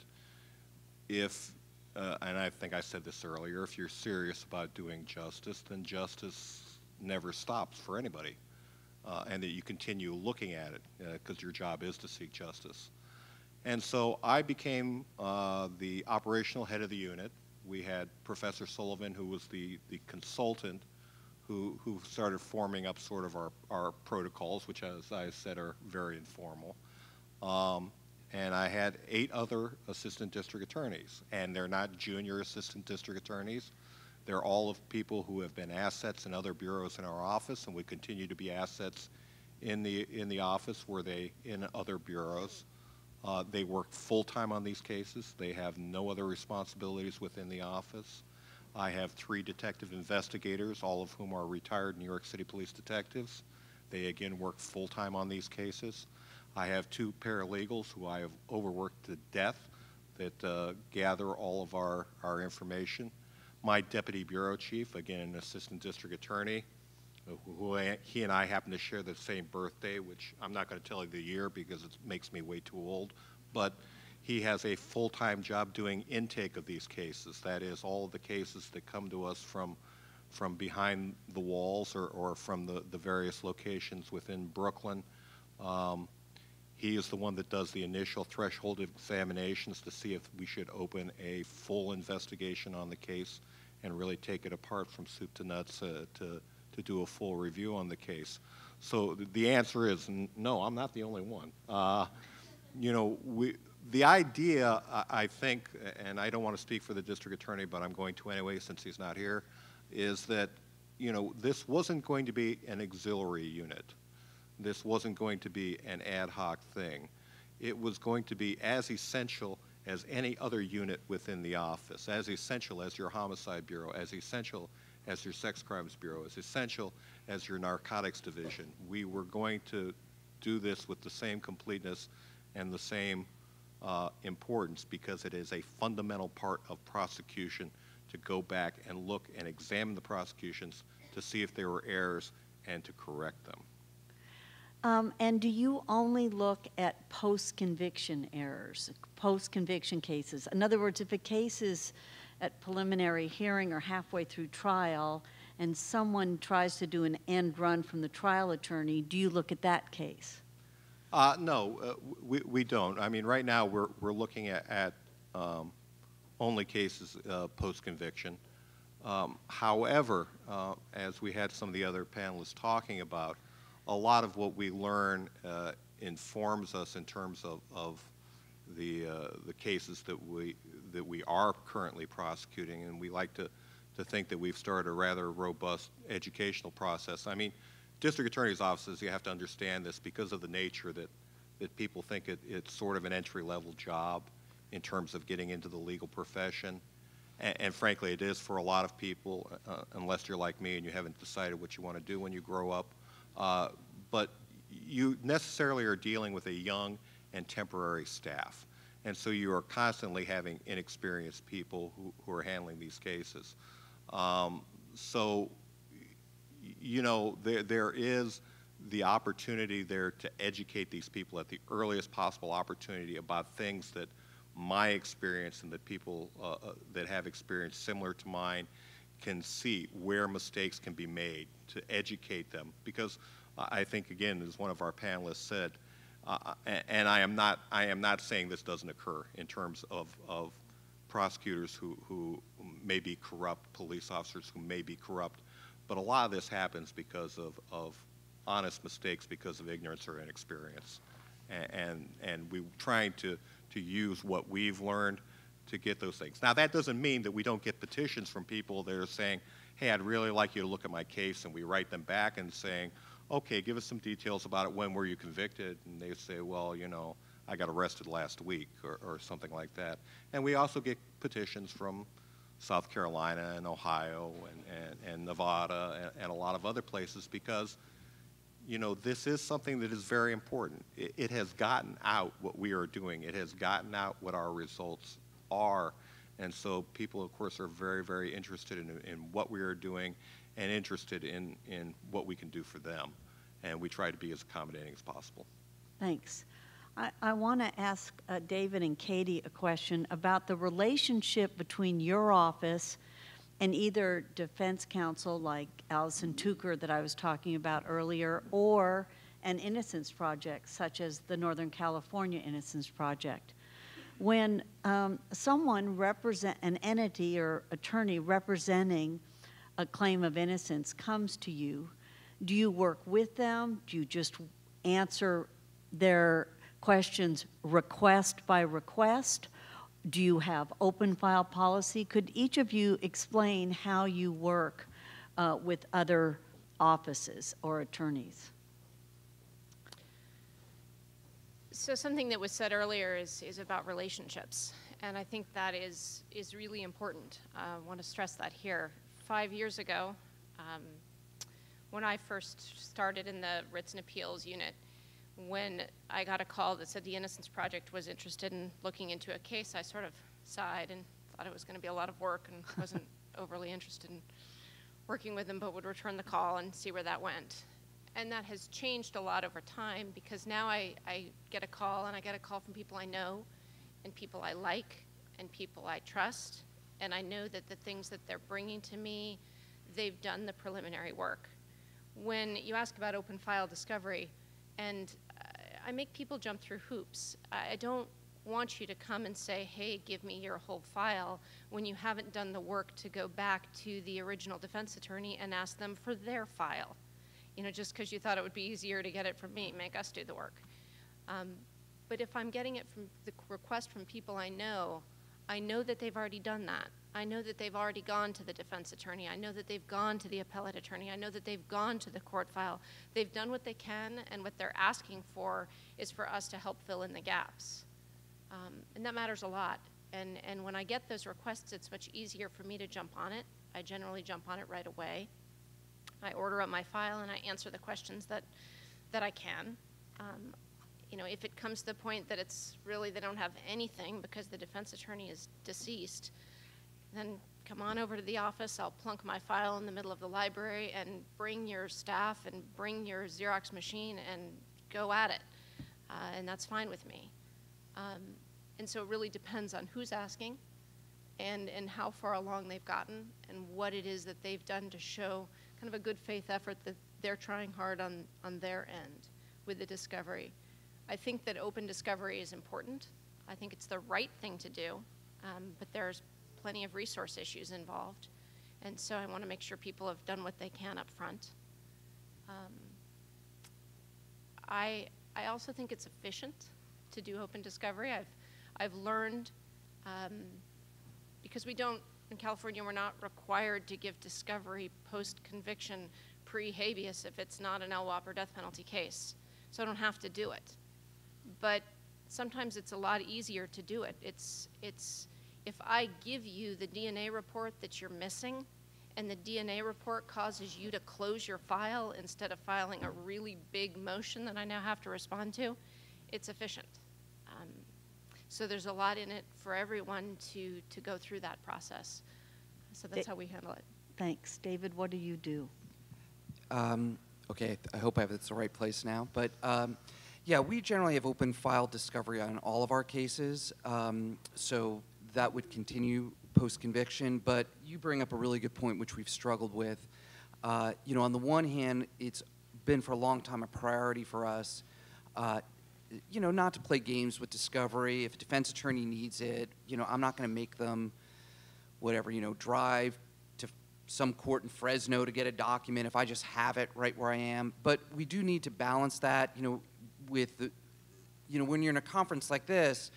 if, and I think I said this earlier, if you're serious about doing justice, then justice never stops for anybody, and that you continue looking at it, because your job is to seek justice. And so I became the operational head of the unit. We had Professor Sullivan, who was the consultant, who started forming up sort of our protocols, which, as I said, are very informal. And I had 8 other assistant district attorneys, and they're not junior assistant district attorneys. They're all of people who have been assets in other bureaus in our office, and would continue to be assets in the office were they in other bureaus. They work full-time on these cases. They have no other responsibilities within the office. I have 3 detective investigators, all of whom are retired New York City police detectives. They again work full-time on these cases. I have 2 paralegals who I have overworked to death that gather all of our information. My deputy bureau chief, again an assistant district attorney, he and I happen to share the same birthday, which I'm not going to tell you the year because it makes me way too old, but he has a full-time job doing intake of these cases. That is, all of the cases that come to us from behind the walls or from the various locations within Brooklyn. He is the one that does the initial threshold examinations to see if we should open a full investigation on the case and really take it apart from soup to nuts to do a full review on the case. So the answer is no, I'm not the only one. You know, the idea, I think, and I don't want to speak for the district attorney, but I'm going to anyway since he's not here, is that, you know, this wasn't going to be an auxiliary unit. This wasn't going to be an ad hoc thing. It was going to be as essential as any other unit within the office, as essential as your homicide bureau, as essential as your sex crimes bureau, as essential as your narcotics division. We were going to do this with the same completeness and the same importance because it is a fundamental part of prosecution to go back and look and examine the prosecutions to see if there were errors and to correct them. And do you only look at post-conviction errors, post-conviction cases? In other words, if a case is at preliminary hearing or halfway through trial and someone tries to do an end run from the trial attorney, do you look at that case? No, we don't. I mean, right now we're looking at only cases post-conviction. However, as we had some of the other panelists talking about, a lot of what we learn informs us in terms of the cases that we are currently prosecuting, and we like to think that we've started a rather robust educational process. I mean, district attorney's offices, you have to understand this because of the nature that people think it's sort of an entry-level job in terms of getting into the legal profession. And frankly, it is for a lot of people, unless you're like me and you haven't decided what you want to do when you grow up. But you necessarily are dealing with a young and temporary staff. And so you are constantly having inexperienced people who are handling these cases. So, you know, there is the opportunity there to educate these people at the earliest possible opportunity about things that my experience and that people that have experience similar to mine can see where mistakes can be made, to educate them. Because I think, again, as one of our panelists said, and I am not saying this doesn't occur in terms of prosecutors who may be corrupt, police officers who may be corrupt, but a lot of this happens because of honest mistakes because of ignorance or inexperience. And we're trying to use what we've learned to get those things. Now, that doesn't mean that we don't get petitions from people that are saying, hey, I'd really like you to look at my case, and we write them back and saying, okay, give us some details about it. When were you convicted? And they say, well, you know, I got arrested last week or something like that. And we also get petitions from South Carolina and Ohio and Nevada and a lot of other places because, you know, this is something that is very important. It has gotten out what we are doing. It has gotten out what our results are. And so people, of course, are very, very interested in what we are doing and interested in what we can do for them. And we try to be as accommodating as possible. Thanks. I want to ask David and Katie a question about the relationship between your office and either defense counsel like Allison Tucker that I was talking about earlier, or an Innocence Project such as the Northern California Innocence Project. When someone an entity or attorney representing a claim of innocence comes to you, do you work with them? Do you just answer their questions request by request? Do you have open file policy? Could each of you explain how you work with other offices or attorneys? So something that was said earlier is about relationships, and I think that is really important. I want to stress that here. 5 years ago, when I first started in the Writs and Appeals unit, when I got a call that said the Innocence Project was interested in looking into a case, I sort of sighed and thought it was going to be a lot of work and wasn't overly interested in working with them, but would return the call and see where that went. And that has changed a lot over time, because now I get a call, and I get a call from people I know and people I like and people I trust, and I know that the things that they're bringing to me, they've done the preliminary work. When you ask about open file discovery, and I make people jump through hoops. I don't want you to come and say, hey, give me your whole file, when you haven't done the work to go back to the original defense attorney and ask them for their file. You know, just because you thought it would be easier to get it from me, make us do the work. But if I'm getting it from the request from people I know that they've already done that. I know that they've already gone to the defense attorney. I know that they've gone to the appellate attorney. I know that they've gone to the court file. They've done what they can, and what they're asking for is for us to help fill in the gaps. And that matters a lot. And when I get those requests, it's much easier for me to jump on it. I generally jump on it right away. I order up my file and I answer the questions that I can. You know, if it comes to the point that it's really they don't have anything because the defense attorney is deceased, then come on over to the office. I'll plunk my file in the middle of the library, and bring your staff and bring your Xerox machine and go at it. And that's fine with me. And so it really depends on who's asking and how far along they've gotten and what it is that they've done to show kind of a good faith effort that they're trying hard on their end with the discovery. I think that open discovery is important. I think it's the right thing to do, but there's plenty of resource issues involved. And so I want to make sure people have done what they can up front. I also think it's efficient to do open discovery. I've learned, because we don't, in California, we're not required to give discovery post-conviction pre-habeas if it's not an LWOP or death penalty case. So I don't have to do it. But sometimes it's a lot easier to do it. It's if I give you the DNA report that you're missing, and the DNA report causes you to close your file instead of filing a really big motion that I now have to respond to, it's efficient. So there's a lot in it for everyone to go through that process. So that's how we handle it. Thanks. David, what do you do? Okay, I hope I have it's the right place now. But yeah, we generally have open file discovery on all of our cases. So that would continue post-conviction. But you bring up a really good point, which we've struggled with. You know, on the one hand, it's been for a long time a priority for us, you know, not to play games with discovery. If a defense attorney needs it, you know, I'm not going to make them, whatever, you know, drive to some court in Fresno to get a document if I just have it right where I am. But we do need to balance that, you know, with the, you know, when you're in a conference like this,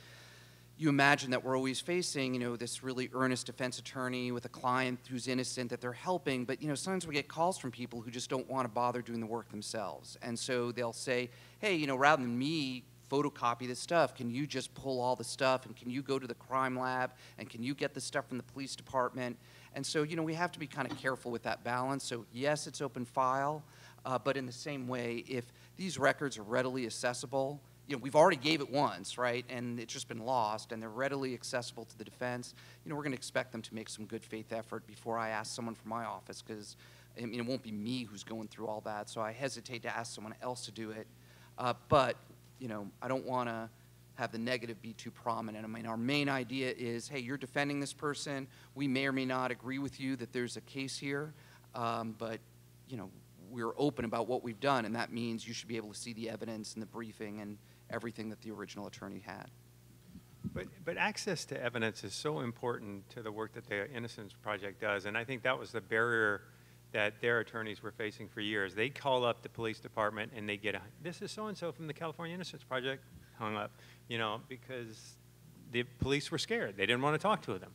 you imagine that we're always facing, you know, this really earnest defense attorney with a client who's innocent that they're helping, but, you know, sometimes we get calls from people who just don't want to bother doing the work themselves. And so they'll say, hey, you know, rather than me photocopy this stuff, can you just pull all the stuff, and can you go to the crime lab, and can you get the stuff from the police department? And so, you know, we have to be kind of careful with that balance. So yes, it's open file, but in the same way, if these records are readily accessible, you know, we've already gave it once, right, and it's just been lost, and they're readily accessible to the defense, you know, we're going to expect them to make some good faith effort before I ask someone from my office, because, I mean, it won't be me who's going through all that, so I hesitate to ask someone else to do it. But, you know, I don't want to have the negative be too prominent. I mean, our main idea is, hey, you're defending this person. We may or may not agree with you that there's a case here, but, you know, we're open about what we've done, and that means you should be able to see the evidence and the briefing and everything that the original attorney had. But access to evidence is so important to the work that the Innocence Project does, and I think that was the barrier that their attorneys were facing for years. They call up the police department and they get this is so-and-so from the California Innocence Project, hung up, you know, because the police were scared. They didn't want to talk to them.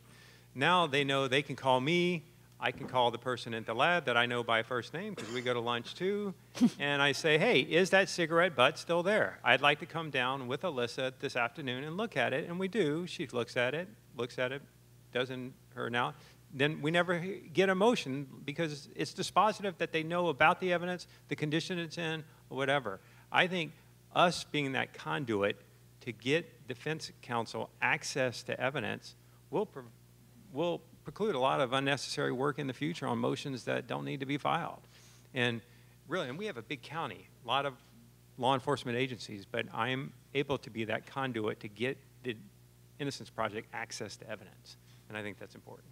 Now they know they can call me. I can call the person at the lab that I know by first name because we go to lunch too, and I say, hey, is that cigarette butt still there? I'd like to come down with Alyssa this afternoon and look at it, and we do. She looks at it, doesn't her now. Then we never get a motion because it's dispositive that they know about the evidence, the condition it's in, or whatever. I think us being that conduit to get defense counsel access to evidence will preclude a lot of unnecessary work in the future on motions that don't need to be filed. And really, and we have a big county, a lot of law enforcement agencies, but I'm able to be that conduit to get the Innocence Project access to evidence. And I think that's important.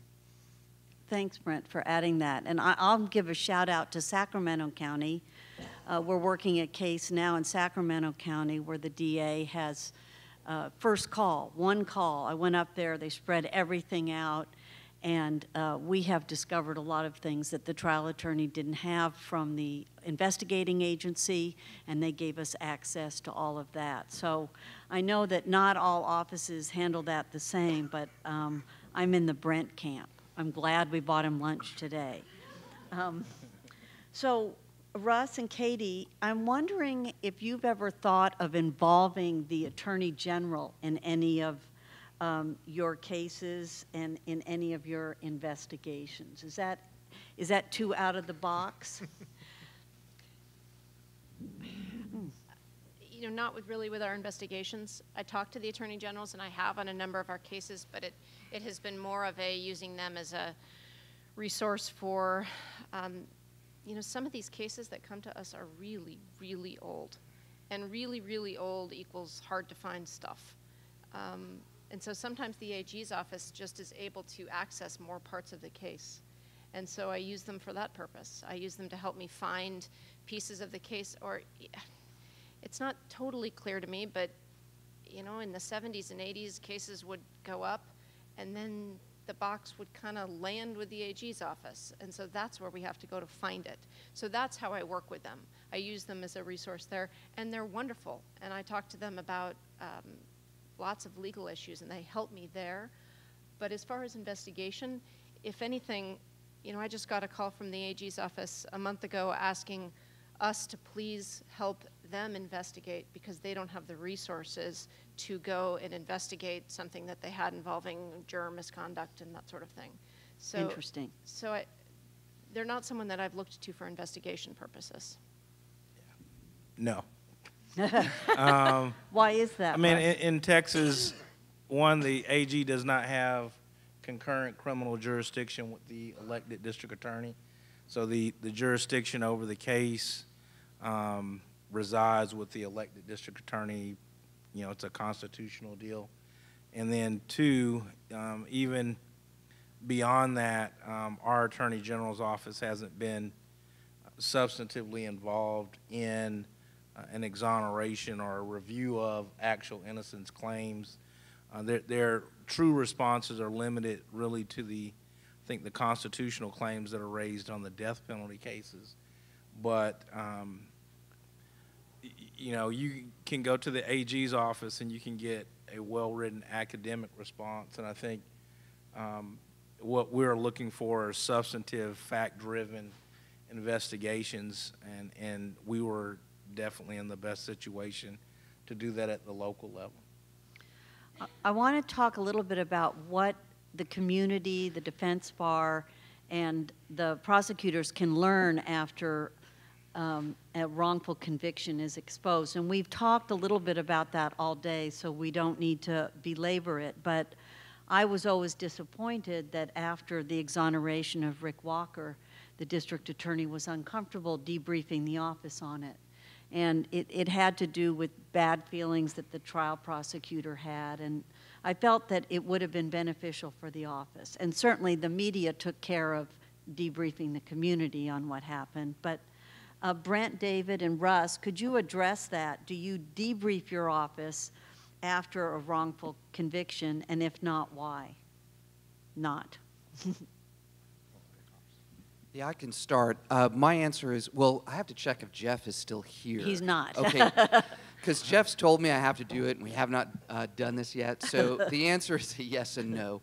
Thanks, Brent, for adding that. And I'll give a shout out to Sacramento County. We're working a case now in Sacramento County where the DA has first call, one call. I went up there, they spread everything out, and we have discovered a lot of things that the trial attorney didn't have from the investigating agency, and they gave us access to all of that. So I know that not all offices handle that the same, but I'm in the Brent camp. I'm glad we bought him lunch today. So Russ and Katie, I'm wondering if you've ever thought of involving the Attorney General in any of your cases and in any of your investigations. Is that too out of the box? You know, not with our investigations. I talk to the attorney generals, and I have on a number of our cases, but it has been more of using them as a resource for, you know, some of these cases that come to us are really, really old. And really, really old equals hard to find stuff. And so sometimes the AG's office just is able to access more parts of the case. And so I use them for that purpose. I use them to help me find pieces of the case, or it's not totally clear to me, but you know, in the 70s and 80s, cases would go up, and then the box would kind of land with the AG's office. And so that's where we have to go to find it. So that's how I work with them. I use them as a resource there, and they're wonderful. And I talk to them about lots of legal issues, and they help me there. But as far as investigation, if anything, you know, I just got a call from the AG's office a month ago asking us to please help them investigate because they don't have the resources to go and investigate something that they had involving juror misconduct and that sort of thing. So, interesting. So they're not someone that I've looked to for investigation purposes. No. Why is that? I mean, Russ? in Texas, one, the AG does not have concurrent criminal jurisdiction with the elected district attorney. So the jurisdiction over the case resides with the elected district attorney. You know, it's a constitutional deal. And then two, even beyond that, our Attorney General's office hasn't been substantively involved in an exoneration or a review of actual innocence claims. Their true responses are limited really to I think the constitutional claims that are raised on the death penalty cases. But you know, you can go to the AG's office and you can get a well-written academic response. And I think what we're looking for are substantive, fact-driven investigations, and we were definitely in the best situation to do that at the local level. I want to talk a little bit about what the community, the defense bar, and the prosecutors can learn after a wrongful conviction is exposed. And we've talked a little bit about that all day, so we don't need to belabor it. But I was always disappointed that after the exoneration of Rick Walker, the district attorney was uncomfortable debriefing the office on it. And it had to do with bad feelings that the trial prosecutor had. And I felt that it would have been beneficial for the office. And certainly the media took care of debriefing the community on what happened. But Brent, David, and Russ, could you address that? Do you debrief your office after a wrongful conviction? And if not, why not? Yeah, I can start. My answer is, well, I have to check if Jeff is still here. He's not. Okay, because Jeff's told me I have to do it, and we have not done this yet. So the answer is a yes and no.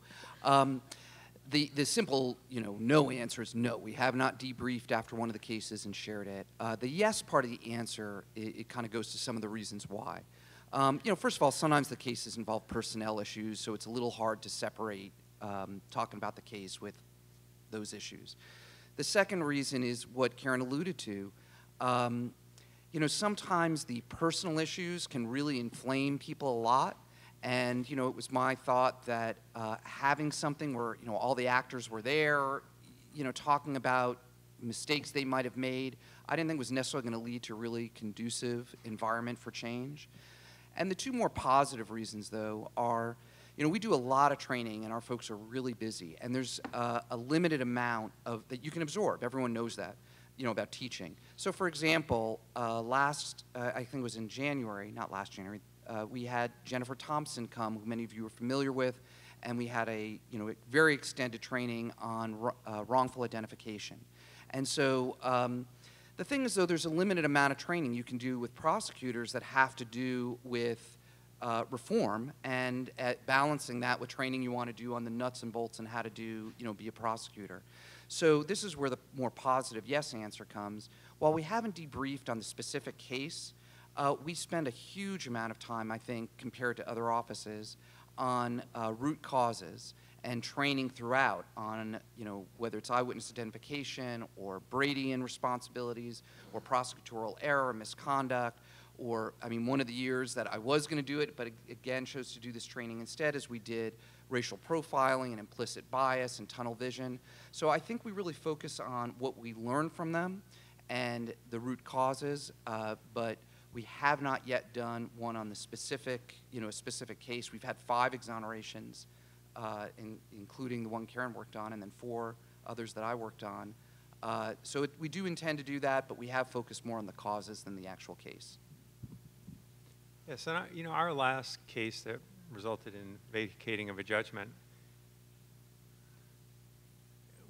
The simple, no answer is no. We have not debriefed after one of the cases and shared it. The yes part of the answer, it kind of goes to some of the reasons why. First of all, sometimes the cases involve personnel issues, so it's a little hard to separate talking about the case with those issues. The second reason is what Karen alluded to. Sometimes the personal issues can really inflame people a lot. And, it was my thought that having something where, all the actors were there, talking about mistakes they might have made, I didn't think was necessarily going to lead to a really conducive environment for change. And the two more positive reasons, though, are, we do a lot of training and our folks are really busy. And there's a limited amount that you can absorb. Everyone knows that, about teaching. So, for example, I think it was in January, not last January, we had Jennifer Thompson come, who many of you are familiar with, and we had a very extended training on wrongful identification. And so the thing is, though, there's a limited amount of training you can do with prosecutors that have to do with reform and balancing that with training you want to do on the nuts and bolts and how to do, be a prosecutor. So this is where the more positive yes answer comes. While we haven't debriefed on the specific case, we spend a huge amount of time, I think, compared to other offices, on root causes and training throughout on, whether it's eyewitness identification or Brady-in responsibilities or prosecutorial error, misconduct, or, one of the years that I was going to do it, but again chose to do this training instead, as we did racial profiling and implicit bias and tunnel vision. So I think we really focus on what we learn from them and the root causes, but we have not yet done one on the specific, a specific case. We've had 5 exonerations, including the one Karen worked on, and then 4 others that I worked on. So we do intend to do that, but we have focused more on the causes than the actual case. Yes, and our last case that resulted in vacating of a judgment,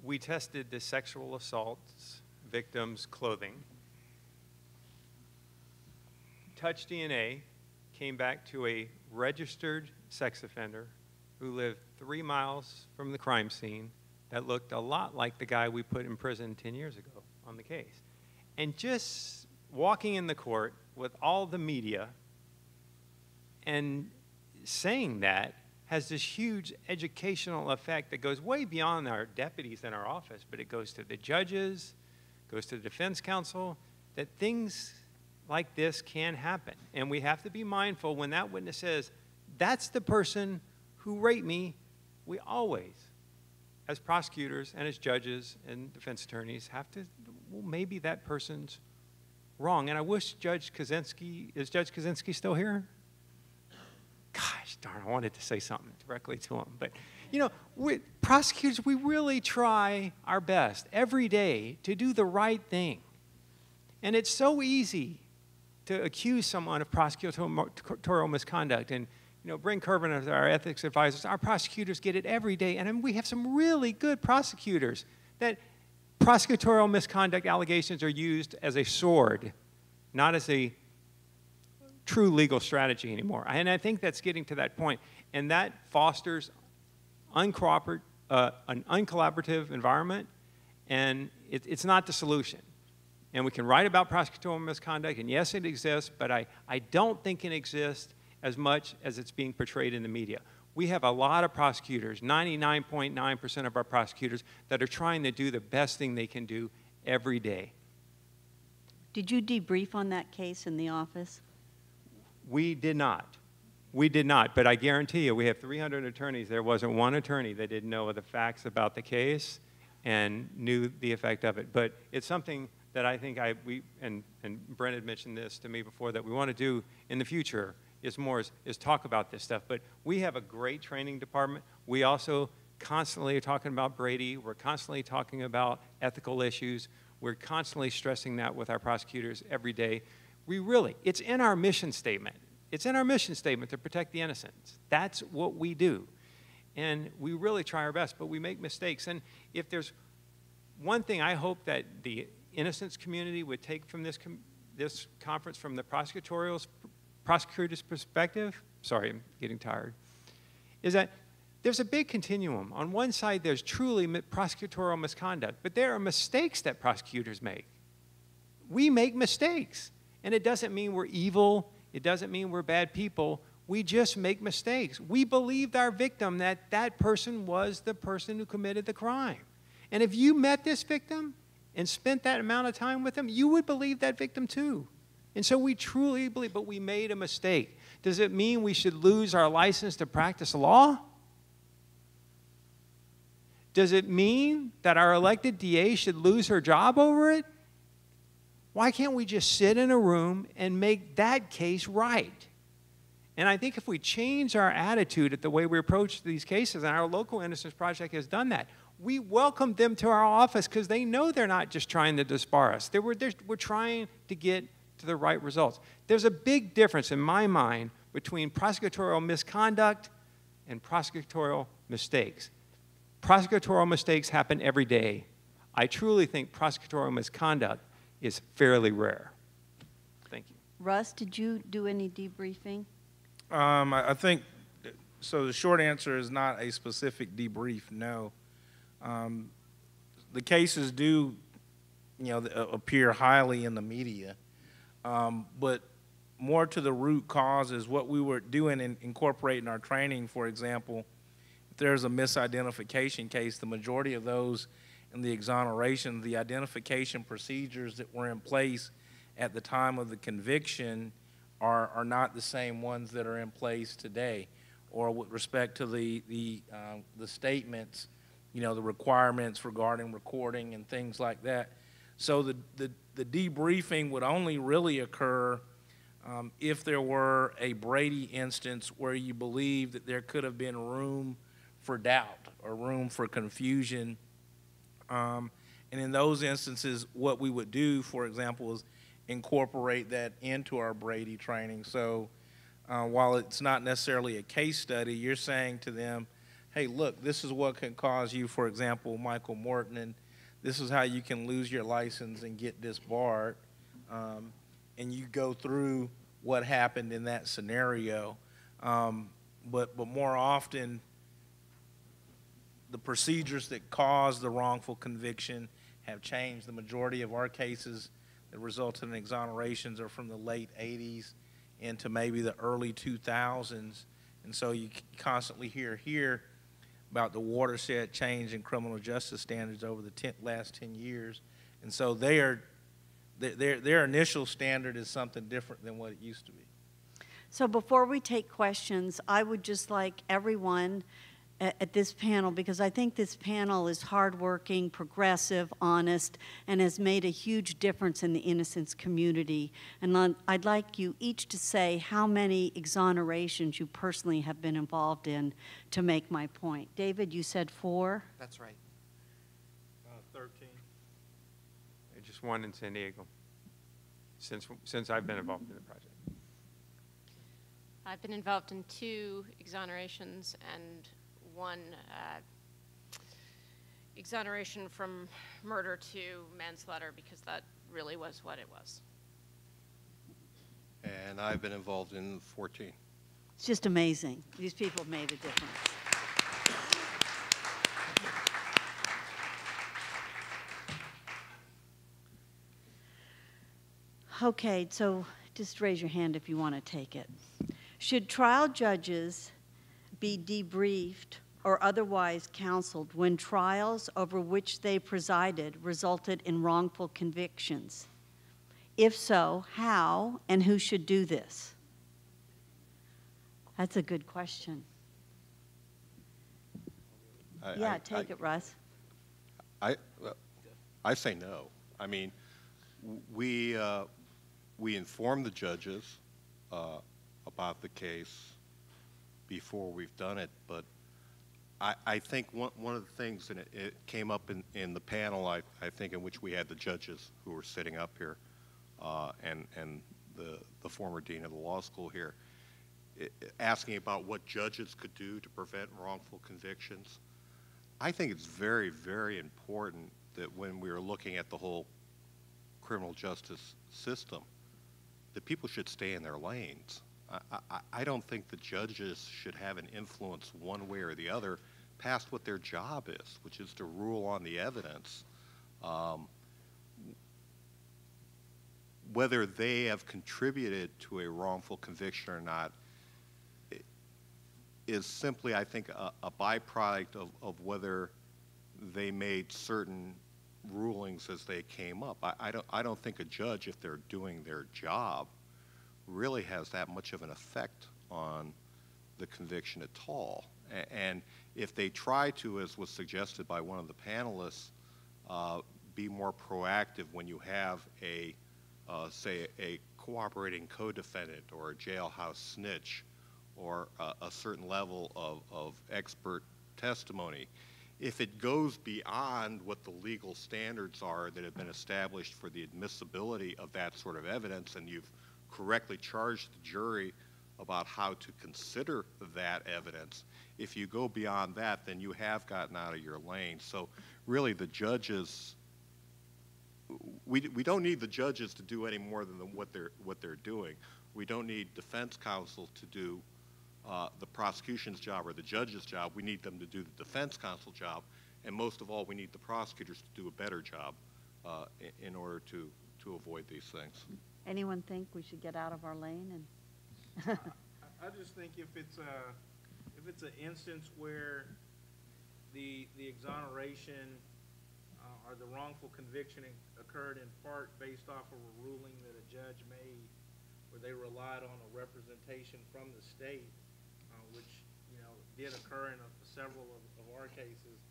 we tested the sexual assault victim's clothing. Touch DNA came back to a registered sex offender who lived 3 miles from the crime scene that looked a lot like the guy we put in prison 10 years ago on the case. And just walking in the court with all the media and saying that has this huge educational effect that goes way beyond our deputies in our office, but it goes to the judges, goes to the defense counsel, that things like this can happen. And we have to be mindful when that witness says, that's the person who raped me. We always, as prosecutors and as judges and defense attorneys, have to, well, maybe that person's wrong. And I wish Judge Kaczynski, is Judge Kaczynski still here? Gosh darn, I wanted to say something directly to him. But, prosecutors, we really try our best every day to do the right thing. And it's so easy to accuse someone of prosecutorial misconduct. And, Bryn Kervin, as our ethics advisors, our prosecutors get it every day. And we have some really good prosecutors that prosecutorial misconduct allegations are used as a sword, not as a true legal strategy anymore. And I think that's getting to that point. And that fosters an uncollaborative environment, and it's not the solution. And we can write about prosecutorial misconduct, and yes, it exists, but I don't think it exists as much as it's being portrayed in the media. We have a lot of prosecutors, 99.9% of our prosecutors, that are trying to do the best thing they can do every day. Did you debrief on that case in the office? We did not. We did not, but I guarantee you, we have 300 attorneys. There wasn't one attorney that didn't know the facts about the case and knew the effect of it. But it's something that I think and Brent had mentioned this to me before, that we want to do in the future is talk about this stuff. But we have a great training department. We also constantly are talking about Brady. We're constantly talking about ethical issues. We're constantly stressing that with our prosecutors every day. It's in our mission statement. It's in our mission statement to protect the innocent. That's what we do. And we really try our best, but we make mistakes. And if there's one thing I hope that the innocence community would take from this conference from the prosecutor's perspective, sorry, I'm getting tired, is that There's a big continuum. On one side, there's truly prosecutorial misconduct, but there are mistakes that prosecutors make. We make mistakes, and it doesn't mean we're evil. It doesn't mean we're bad people. We just make mistakes. We believed our victim that that person was the person who committed the crime. And if you met this victim and spent that amount of time with them, you would believe that victim too. And so we truly believe, but we made a mistake. Does it mean we should lose our license to practice law? Does it mean that our elected DA should lose her job over it? Why can't we just sit in a room and make that case right? And I think if we change our attitude at the way we approach these cases, and our Local Innocence Project has done that, we welcome them to our office because they know they're not just trying to disbar us. We're trying to get to the right results. There's a big difference in my mind between prosecutorial misconduct and prosecutorial mistakes. Prosecutorial mistakes happen every day. I truly think prosecutorial misconduct is fairly rare. Thank you. Russ, did you do any debriefing? I think, so the short answer is not a specific debrief, no. The cases do, appear highly in the media, but more to the root cause is what we were doing in incorporating our training. For example, if there's a misidentification case, the majority of those in the exoneration, the identification procedures that were in place at the time of the conviction are not the same ones that are in place today. Or with respect to the statements, the requirements regarding recording and things like that. So the debriefing would only really occur if there were a Brady instance where you believe that there could have been room for doubt or room for confusion. And in those instances, what we would do, for example, is incorporate that into our Brady training. So while it's not necessarily a case study, you're saying to them, hey, look, this is what can cause you, for example, Michael Morton, and this is how you can lose your license and get disbarred. And you go through what happened in that scenario. But more often, the procedures that caused the wrongful conviction have changed. The majority of our cases that resulted in exonerations are from the late 80s into maybe the early 2000s. And so you constantly hear about the watershed change in criminal justice standards over the last 10 years. And so their initial standard is something different than what it used to be. So before we take questions, I would just like everyone at this panel, because I think this panel is hardworking, progressive, honest, and has made a huge difference in the innocence community. And I'd like you each to say how many exonerations you personally have been involved in to make my point. David, you said 4? That's right. 13. Just one in San Diego, since I've been involved in the project. I've been involved in 2 exonerations and 1 exoneration from murder to manslaughter, because that really was what it was. And I've been involved in 14. It's just amazing. These people have made a difference. Okay, so just raise your hand if you want to take it. Should trial judges be debriefed or otherwise counseled when trials over which they presided resulted in wrongful convictions? If so, how and who should do this? That's a good question. Take it, Russ. I say no. I mean, we inform the judges about the case before we've done it, but I think one of the things, and it came up in the panel, I think, in which we had the judges who were sitting up here, and the former dean of the law school here, asking about what judges could do to prevent wrongful convictions. I think it's very, very important that when we are looking at the whole criminal justice system, that people should stay in their lanes. I don't think the judges should have an influence one way or the other past what their job is, which is to rule on the evidence. Whether they have contributed to a wrongful conviction or not is simply, I think, a byproduct of whether they made certain rulings as they came up. I don't think a judge, if they're doing their job, really has that much of an effect on the conviction at all. And if they try to, as was suggested by one of the panelists, be more proactive when you have a, say, a cooperating co-defendant or a jailhouse snitch or a certain level of expert testimony, if it goes beyond what the legal standards are that have been established for the admissibility of that sort of evidence, and you've correctly charged the jury about how to consider that evidence, if you go beyond that, then you have gotten out of your lane. So really the judges, we don't need the judges to do any more than what they're doing. We don't need defense counsel to do the prosecution's job or the judge's job. We need them to do the defense counsel job, and most of all, we need the prosecutors to do a better job in order to avoid these things. Anyone think we should get out of our lane? And I just think if it's an instance where the exoneration or the wrongful conviction occurred in part based off of a ruling that a judge made, where they relied on a representation from the state, which did occur in several of our cases,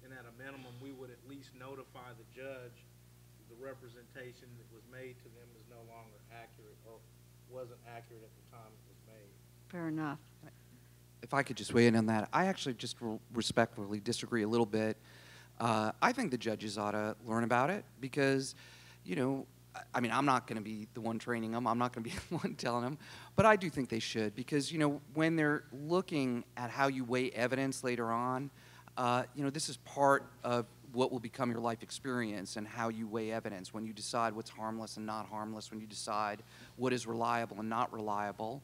and at a minimum we would at least notify the judge the representation that was made to them is no longer accurate or wasn't accurate at the time it was made. fair enough. If I could just weigh in on that, I actually just respectfully disagree a little bit. I think the judges ought to learn about it because, I mean, I'm not going to be the one training them. I'm not going to be the one telling them. But I do think they should because, when they're looking at how you weigh evidence later on, this is part of what will become your life experience and how you weigh evidence when you decide what's harmless and not harmless, when you decide what is reliable and not reliable.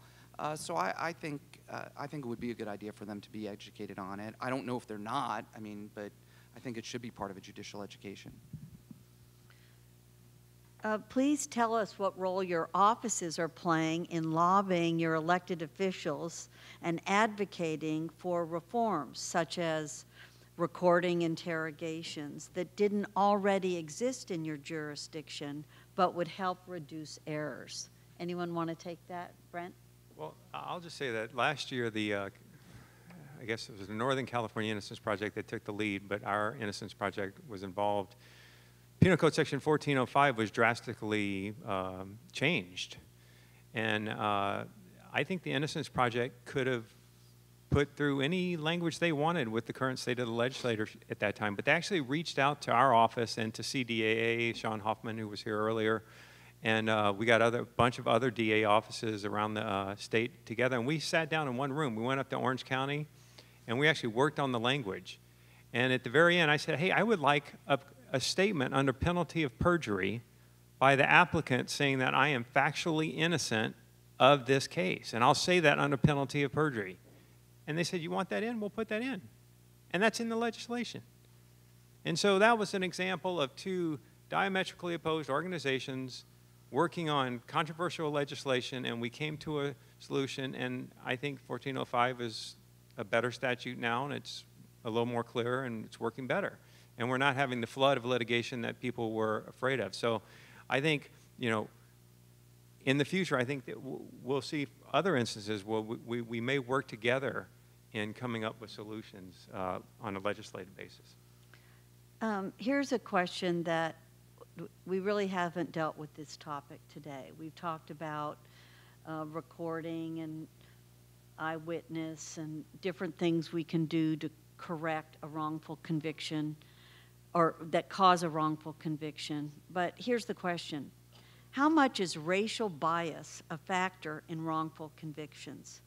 So I think it would be a good idea for them to be educated on it. I don't know if they're not, but I think it should be part of a judicial education. Please tell us what role your offices are playing in lobbying your elected officials and advocating for reforms, such as recording interrogations that didn't already exist in your jurisdiction but would help reduce errors. Anyone want to take that, Brent? Well, I'll just say that last year, I guess it was the Northern California Innocence Project that took the lead, but our Innocence Project was involved. Penal Code Section 1405 was drastically changed. And I think the Innocence Project could have put through any language they wanted with the current state of the legislature at that time. But they actually reached out to our office and to CDAA, Sean Hoffman, who was here earlier. And we got a bunch of other DA offices around the state together. And we sat down in one room. We went up to Orange County, and we actually worked on the language. And at the very end, I said, hey, I would like a statement under penalty of perjury by the applicant saying that I am factually innocent of this case. And I'll say that under penalty of perjury. And they said, you want that in? We'll put that in. And that's in the legislation. And so that was an example of two diametrically opposed organizations working on controversial legislation, and we came to a solution. And I think 1405 is a better statute now, and it's a little more clear, and it's working better. And we're not having the flood of litigation that people were afraid of. So I think, in the future, I think that we'll see other instances where we may work together in coming up with solutions on a legislative basis. Here's a question that we really haven't dealt with this topic today. We've talked about recording and eyewitness and different things we can do to correct a wrongful conviction or that cause a wrongful conviction. But here's the question. How much is racial bias a factor in wrongful convictions,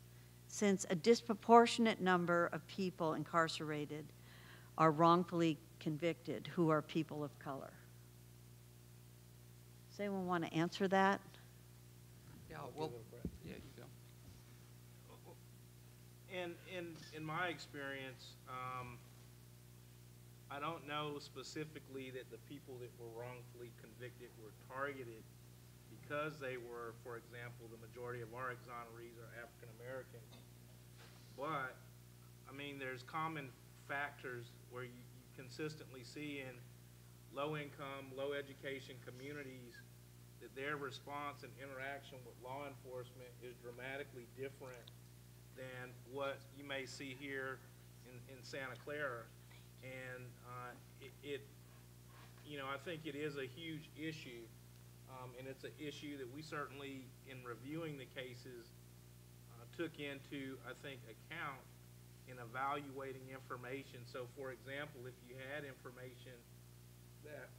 since a disproportionate number of people incarcerated are wrongfully convicted who are people of color? Does anyone want to answer that? Yeah, well, yeah, you go. in my experience, I don't know specifically that the people that were wrongfully convicted were targeted because they were, for example, the majority of our exonerees are African American. But, I mean, there's common factors where you consistently see in low-income, low-education communities that their response and interaction with law enforcement is dramatically different than what you may see here in Santa Clara. And you know, I think it is a huge issue, and it's an issue that we certainly, in reviewing the cases, took into, I think, account in evaluating information. So, for example, if you had information that,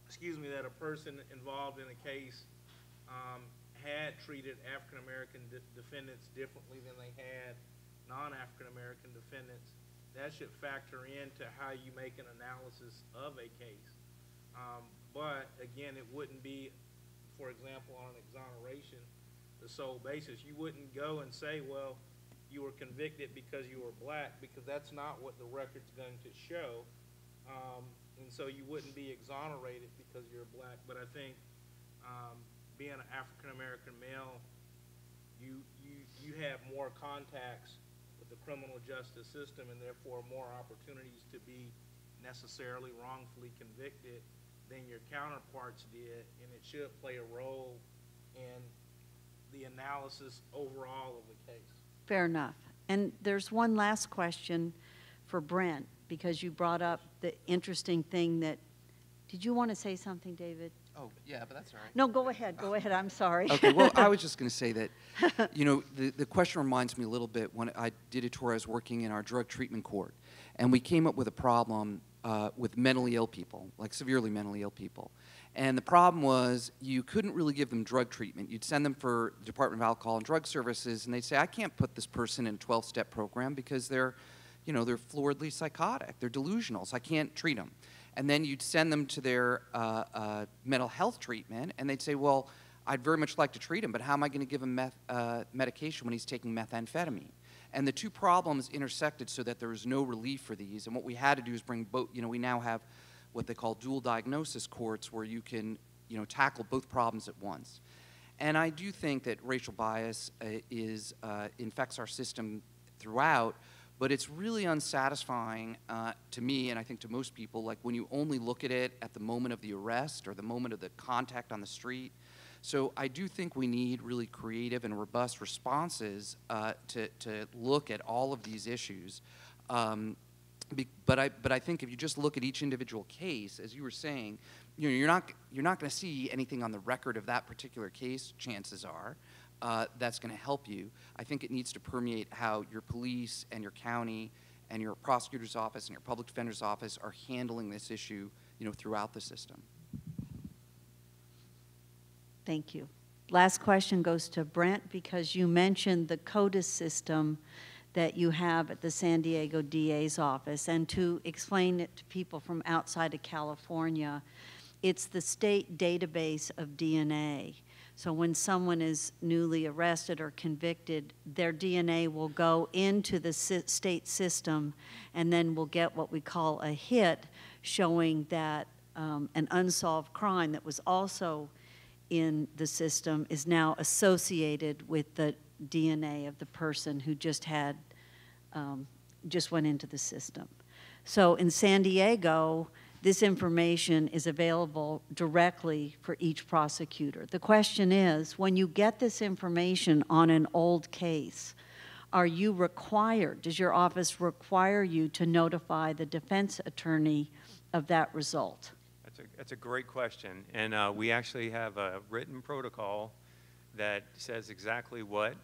that a person involved in a case had treated African American defendants differently than they had non-African American defendants, that should factor into how you make an analysis of a case. But again, it wouldn't be, for example, on an exoneration, the sole basis. You wouldn't go and say, well, you were convicted because you were black, because that's not what the record's going to show. And so you wouldn't be exonerated because you're black. But I think being an African American male, you have more contacts with the criminal justice system and therefore more opportunities to be necessarily wrongfully convicted than your counterparts did, and it should play a role in the analysis overall of the case. Fair enough. And there's one last question for Brent, because you brought up the interesting thing that, did you want to say something, David? Oh, yeah, but that's all right. No, go ahead, I'm sorry. Okay, well, I was just going to say that, you know, the question reminds me a little bit when I did a tour. I was working in our drug treatment court, and we came up with a problem with mentally ill people, like severely mentally ill people. And the problem was you couldn't really give them drug treatment. You'd send them for the Department of Alcohol and Drug Services, and they'd say, I can't put this person in a 12-step program because they're, you know, they're floridly psychotic. They're delusional, so I can't treat them. And then you'd send them to their mental health treatment, and they'd say, well, I'd very much like to treat him, but how am I going to give him medication when he's taking methamphetamine? And the two problems intersected so that there was no relief for these. And what we had to do is bring both, you know, we now have what they call dual diagnosis courts where you can, you know, tackle both problems at once. And I do think that racial bias infects our system throughout, but it's really unsatisfying to me, and I think to most people, like when you only look at it at the moment of the arrest or the moment of the contact on the street. So I do think we need really creative and robust responses to look at all of these issues. But I think if you just look at each individual case, as you were saying, you know, you're not going to see anything on the record of that particular case. Chances are that's going to help you. I think it needs to permeate how your police and your county and your prosecutor's office and your public defender's office are handling this issue, you know, throughout the system. Thank you. Last question goes to Brent, because you mentioned the CODIS system that you have at the San Diego DA's office. And to explain it to people from outside of California, it's the state database of DNA. So when someone is newly arrested or convicted, their DNA will go into the state system, and then we'll get what we call a hit showing that an unsolved crime that was also in the system is now associated with the DNA of the person who just had, just went into the system. So in San Diego, this information is available directly for each prosecutor. The question is, when you get this information on an old case, are you required, does your office require you to notify the defense attorney of that result? That's a great question, and we actually have a written protocol that says exactly what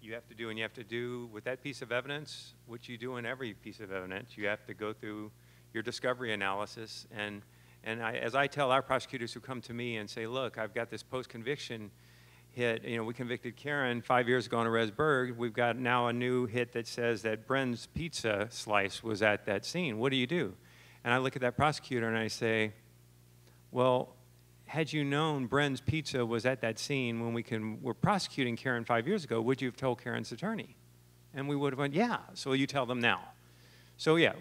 you have to do, and you have to do with that piece of evidence what you do in every piece of evidence. You have to go through your discovery analysis, and as I tell our prosecutors who come to me and say, look, I've got this post-conviction hit, you know, we convicted Karen 5 years ago in Resburg. We've got now a new hit that says that Bren's pizza slice was at that scene. What do you do? And I look at that prosecutor and I say, well, had you known Bren's Pizza was at that scene when we're prosecuting Karen 5 years ago, would you have told Karen's attorney? And we would have went, yeah, so you tell them now. So yeah,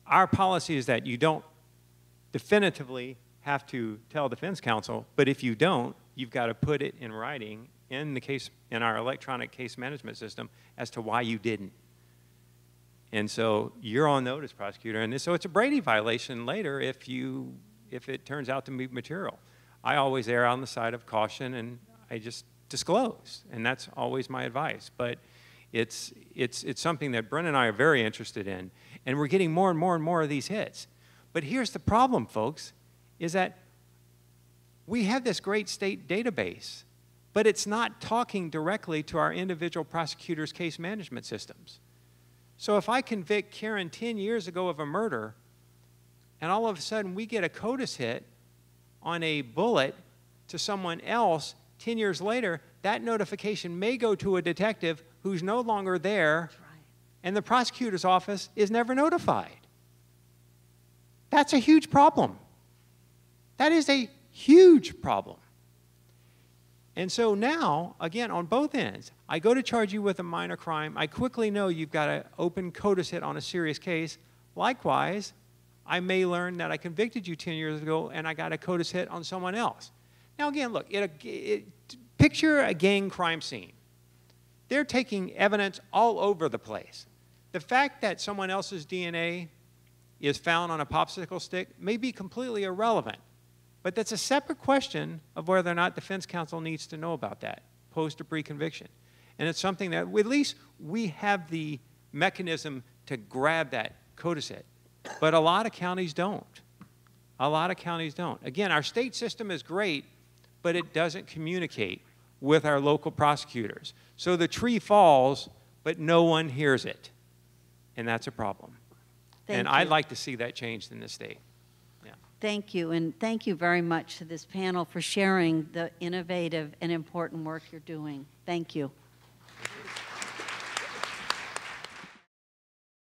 our policy is that you don't definitively have to tell defense counsel, but if you don't, you've got to put it in writing in our electronic case management system as to why you didn't. And so you're on notice, prosecutor, and so it's a Brady violation later if it turns out to be material. I always err on the side of caution, and I just disclose, and that's always my advice. But it's something that Brent and I are very interested in, and we're getting more and more and more of these hits. But here's the problem, folks, is that we have this great state database, but it's not talking directly to our individual prosecutors' case management systems. So if I convict Karen 10 years ago of a murder, and all of a sudden we get a CODIS hit on a bullet to someone else 10 years later, that notification may go to a detective who's no longer there, and the prosecutor's office is never notified. That's a huge problem. That is a huge problem. And so now, again, on both ends, I go to charge you with a minor crime. I quickly know you've got an open CODIS hit on a serious case. Likewise, I may learn that I convicted you 10 years ago and I got a CODIS hit on someone else. Now, again, look, picture a gang crime scene. They're taking evidence all over the place. The fact that someone else's DNA is found on a popsicle stick may be completely irrelevant. But that's a separate question of whether or not defense counsel needs to know about that post or pre-conviction. And it's something that at least we have the mechanism to grab that CODIS hit. But a lot of counties don't. A lot of counties don't. Again, our state system is great, but it doesn't communicate with our local prosecutors. So the tree falls, but no one hears it. And that's a problem. And I'd like to see that changed in this state. Thank you, and thank you very much to this panel for sharing the innovative and important work you're doing. Thank you.